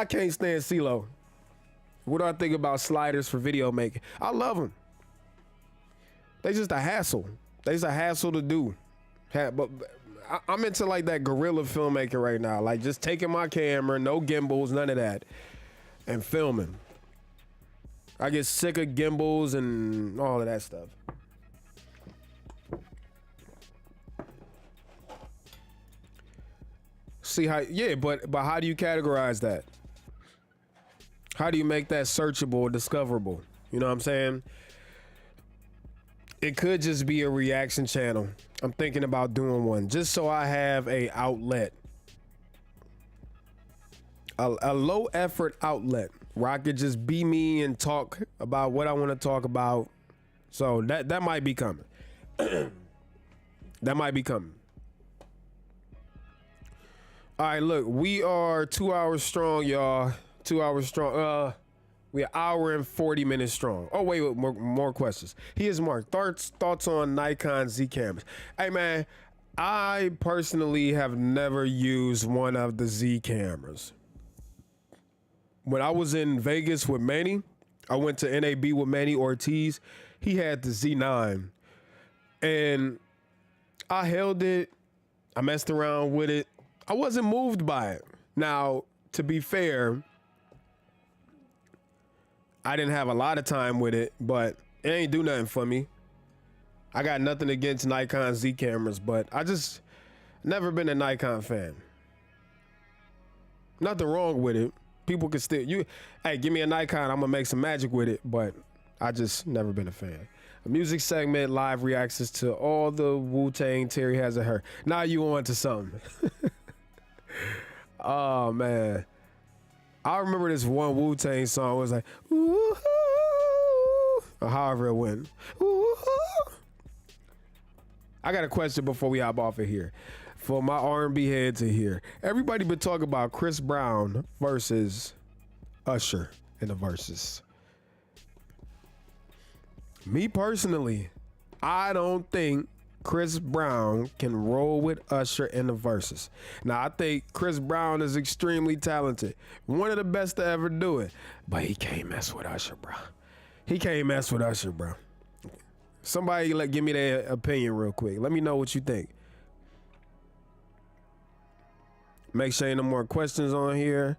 can't stand CeeLo. What do I think about sliders for video making? I love them. They just a hassle. They just a hassle to do. But I'm into like that guerrilla filmmaking right now. Like just taking my camera, no gimbals, none of that, and filming. I get sick of gimbals and all of that stuff. See how, but how do you categorize that? How do you make that searchable, discoverable? You know what I'm saying? It could just be a reaction channel. I'm thinking about doing one just so I have a outlet, a low effort outlet where I could just be me and talk about what I want to talk about. So that might be coming. That might be coming. All right, look, we are 2 hours strong, y'all. 2 hours strong. We're an hour and 40 minutes strong. Oh, wait, more questions. Here's Mark. Thoughts on Nikon Z cameras. Hey, man, I personally have never used one of the Z cameras. when I was in Vegas with Manny, I went to NAB with Manny Ortiz. He had the Z9, and I held it. I messed around with it. I wasn't moved by it. Now, to be fair, I didn't have a lot of time with it, but it ain't do nothing for me. I got nothing against Nikon Z cameras, but I just never been a Nikon fan. Nothing wrong with it. People can still, hey, give me a Nikon, I'm gonna make some magic with it, but I just never been a fan. A music segment, live reactions to all the Wu-Tang Terry has a her. Now you on to something. Oh man. I remember this one Wu-Tang song was like, ooh, or however it went. Ooh. I got a question before we hop off of here. For my R&B heads in here. Everybody been talking about Chris Brown versus Usher in the verses. Me personally, I don't think Chris Brown can roll with Usher in the verses. Now, I think Chris Brown is extremely talented. One of the best to ever do it. But he can't mess with Usher, bro. He can't mess with Usher, bro. Somebody give me their opinion real quick. Let me know what you think. Make sure ain't no more questions on here.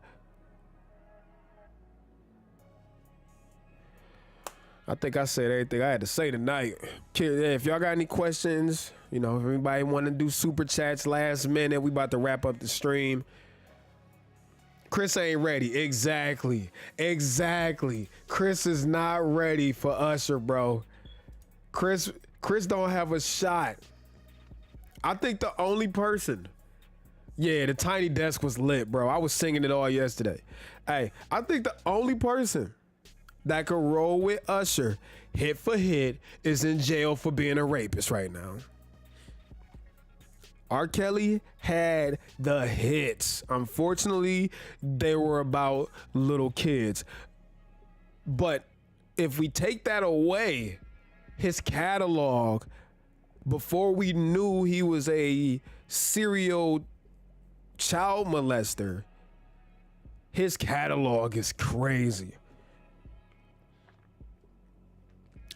I think I said everything I had to say tonight. If y'all got any questions, you know, if anybody want to do super chats last minute, we about to wrap up the stream. Chris ain't ready. Exactly. Chris is not ready for Usher, bro. Chris don't have a shot. I think the only person. Yeah, the Tiny Desk was lit, bro. I was singing it all yesterday. Hey, I think the only person that could roll with Usher hit for hit is in jail for being a rapist right now. R. Kelly had the hits. Unfortunately, they were about little kids. But if we take that away, his catalog, before we knew he was a serial child molester, his catalog is crazy.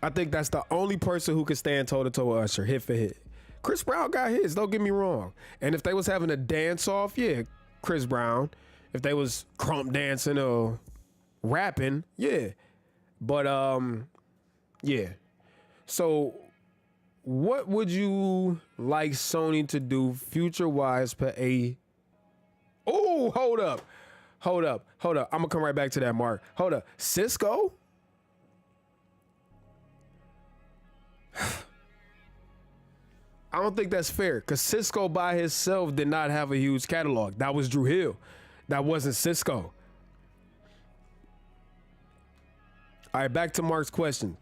I think that's the only person who could stand toe to toe with Usher, hit for hit. Chris Brown got hits, don't get me wrong. And if they was having a dance off, yeah, Chris Brown. If they was crump dancing or rapping, yeah. But yeah. So what would you like Sony to do future-wise per a... Oh, hold up. I'm gonna come right back to that, Mark. Hold up. Cisco? I don't think that's fair, because Cisco by himself did not have a huge catalog. That was Drew Hill. That wasn't Cisco. All right, back to Mark's question.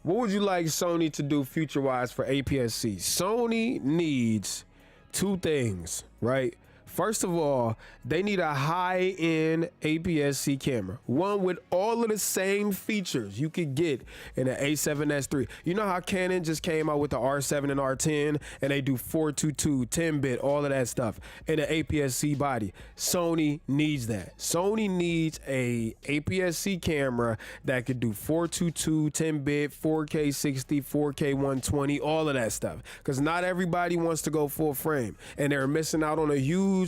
What would you like Sony to do future-wise for APS-C? Sony needs two things, right? First of all, they need a high-end APS-C camera. One with all of the same features you could get in an A7S III. You know how Canon just came out with the R7 and R10, and they do 422, 10-bit, all of that stuff in an APS-C body. Sony needs that. Sony needs a APS-C camera that could do 422, 10-bit, 4K 60, 4K 120, all of that stuff. Because not everybody wants to go full frame, and they're missing out on a huge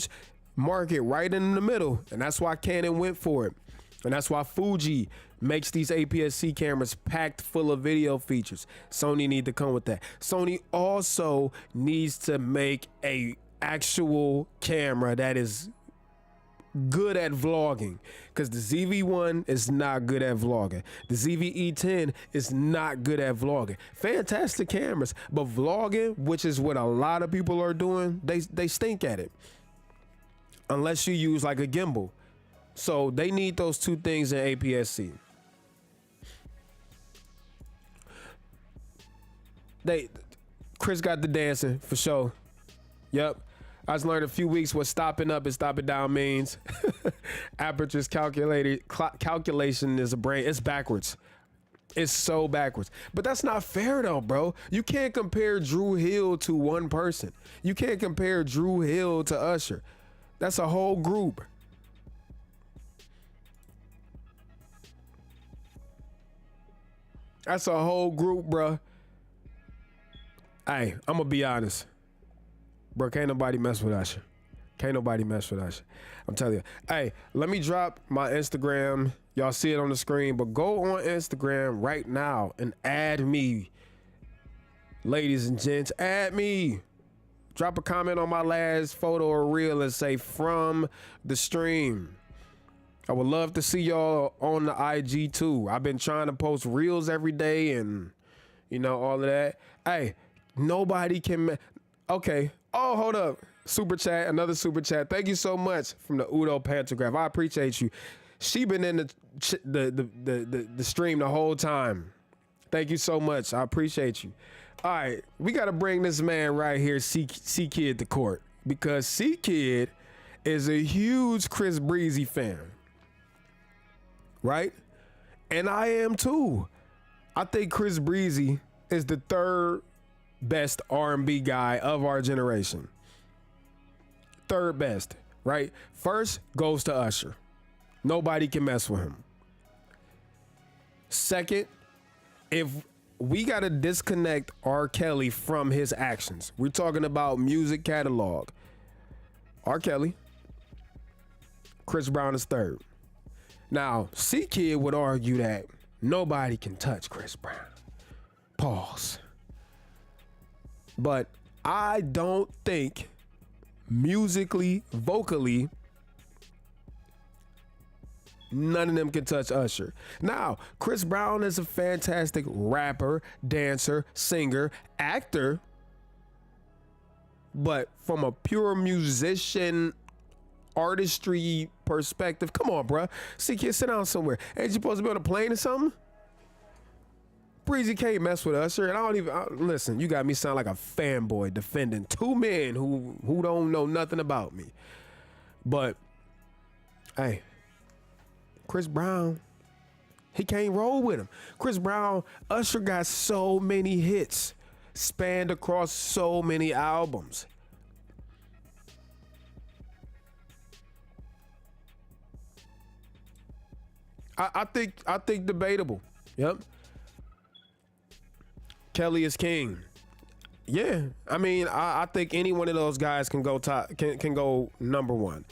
market right in the middle, and that's why Canon went for it, and that's why Fuji makes these APS-C cameras packed full of video features. Sony need to come with that. Sony also needs to make a actual camera that is good at vlogging, because the ZV-1 is not good at vlogging. The ZV-E10 is not good at vlogging. Fantastic cameras, but vlogging, which is what a lot of people are doing, they stink at it. Unless you use like a gimbal. So they need those two things in APS-C. Chris got the dancing for sure. Yep. I just learned a few weeks what stopping up and stopping down means. Aperture's calculation is a brain. It's backwards. It's so backwards. But that's not fair though, bro. You can't compare Drew Hill to one person. You can't compare Drew Hill to Usher. That's a whole group. That's a whole group, bruh. Hey, I'm gonna be honest, bro. Can't nobody mess with Usher. Can't nobody mess with Usher. I'm telling you. Hey, let me drop my Instagram. Y'all see it on the screen, but go on Instagram right now and add me. Ladies and gents, add me. Drop a comment on my last photo or reel and say from the stream. I would love to see y'all on the IG too. I've been trying to post reels every day and, you know, all of that. Hey, nobody can. Okay. Oh, hold up. Super chat, another super chat. Thank you so much from the Udo Pantograph. I appreciate you. She been in the stream the whole time. Thank you so much. I appreciate you. All right, we got to bring this man right here, C Kid, to court, because C Kid is a huge Chris Breezy fan, right? And I am too. I think Chris Breezy is the third best R&B guy of our generation. Third best, right? First goes to Usher. Nobody can mess with him. Second, if we got to disconnect R. Kelly from his actions, we're talking about music catalog. R. Kelly, Chris Brown is third. Now, C Kid would argue that nobody can touch Chris Brown. Pause. But I don't think musically, vocally, none of them can touch Usher. Now, Chris Brown is a fantastic rapper, dancer, singer, actor. But from a pure musician, artistry perspective, come on, bruh. See, kid, sit down somewhere. Ain't you supposed to be on a plane or something? Breezy can't mess with Usher, and I don't even listen. You got me sound like a fanboy defending two men who don't know nothing about me. But hey, Chris Brown, he can't roll with him. Chris Brown, Usher got so many hits, spanned across so many albums. I think debatable. Yep. Kelly is king. Yeah, I mean, I think any one of those guys can go top, can go number one.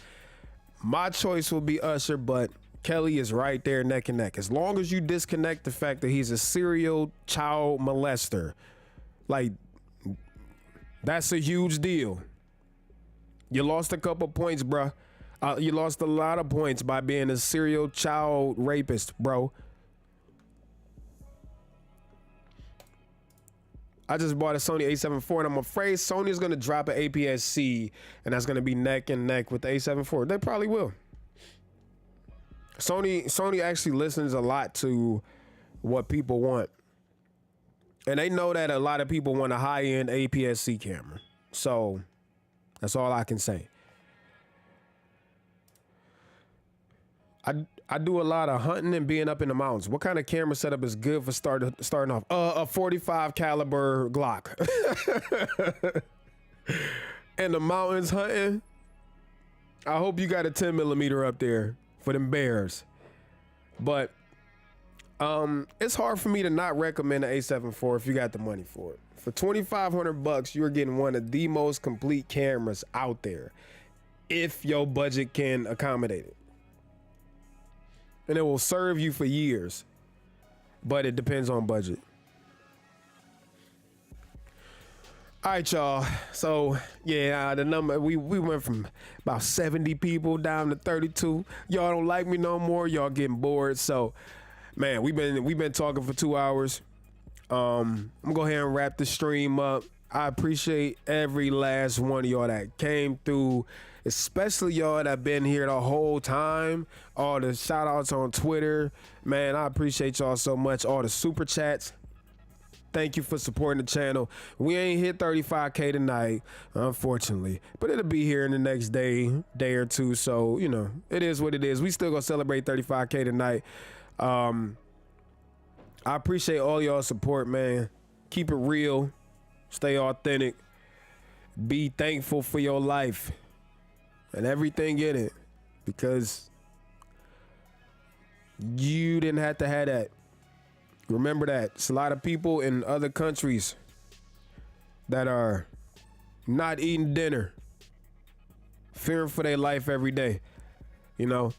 My choice will be Usher, but Kelly is right there neck and neck. As long as you disconnect the fact that he's a serial child molester, like, that's a huge deal. You lost a couple points, bruh. You lost a lot of points by being a serial child rapist, bro. I just bought a Sony A7 IV, and I'm afraid Sony's going to drop an APS-C, and that's going to be neck and neck with the A7 IV. They probably will. Sony actually listens a lot to what people want. And they know that a lot of people want a high-end APS-C camera. So that's all I can say. I do a lot of hunting and being up in the mountains. What kind of camera setup is good for starting off? A 45 caliber Glock. And the mountains hunting. I hope you got a 10 millimeter up there for them bears. But it's hard for me to not recommend an A7 IV if you got the money for it. For $2,500, you're getting one of the most complete cameras out there, if your budget can accommodate it. And it will serve you for years, but it depends on budget. All right, y'all. So yeah, the number we went from about 70 people down to 32. Y'all don't like me no more. Y'all getting bored. So, man, we've been talking for 2 hours. I'm gonna go ahead and wrap the stream up. I appreciate every last one of y'all that came through, especially y'all that been here the whole time. All the shout outs on Twitter, man, I appreciate y'all so much. All the super chats, thank you for supporting the channel. We ain't hit 35K tonight, unfortunately, but it'll be here in the next day or two. So, you know, it is what it is. We still gonna celebrate 35K tonight. I appreciate all y'all support, man. Keep it real, stay authentic, be thankful for your life and everything in it, because you didn't have to have that. Remember that. It's a lot of people in other countries that are not eating dinner, fearing for their life every day. You know,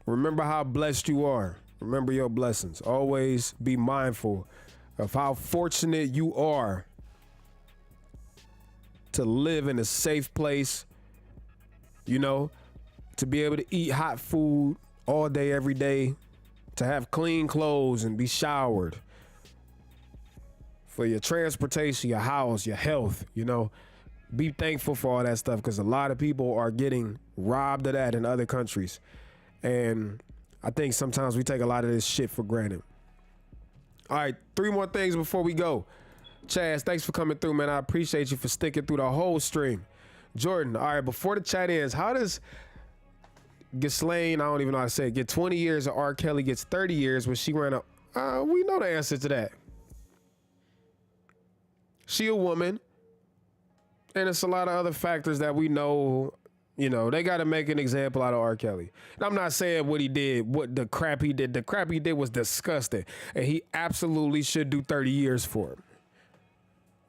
remember how blessed you are. Remember your blessings. Always be mindful of how fortunate you are to live in a safe place, you know, to be able to eat hot food all day, every day, to have clean clothes and be showered, for your transportation, your house, your health, you know. Be thankful for all that stuff, because a lot of people are getting robbed of that in other countries. And I think sometimes we take a lot of this shit for granted. All right, 3 more things before we go. Chaz, thanks for coming through, man. I appreciate you for sticking through the whole stream. Jordan, all right, before the chat ends, how does Ghislaine, I don't even know how to say it, get 20 years and R. Kelly gets 30 years when she ran up? We know the answer to that. She a woman, and it's a lot of other factors that we know. You know, they got to make an example out of R. Kelly. And I'm not saying what he did, what the crap he did. The crap he did was disgusting, and he absolutely should do 30 years for it.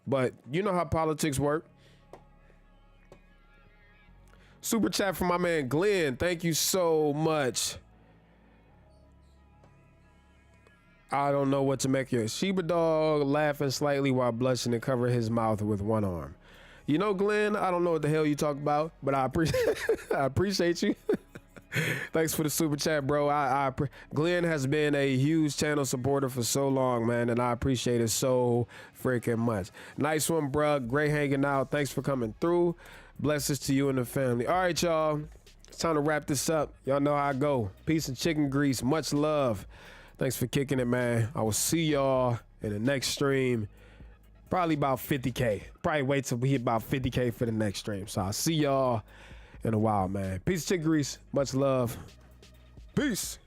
But you know how politics work. Super chat from my man Glenn. Thank you so much. I don't know what to make of it. Sheba dog laughing slightly while blushing and covering his mouth with one arm. You know, Glenn, I don't know what the hell you talk about, but I appreciate you. Thanks for the super chat, bro. Glenn has been a huge channel supporter for so long, man, and I appreciate it so freaking much. Nice one, bro. Great hanging out. Thanks for coming through. Blessings to you and the family. All right, y'all. It's time to wrap this up. Y'all know how I go. Peace and chicken grease. Much love. Thanks for kicking it, man. I will see y'all in the next stream. Probably about 50K. Probably wait till we hit about 50K for the next stream. So I'll see y'all in a while, man. Peace and chicken grease. Much love. Peace.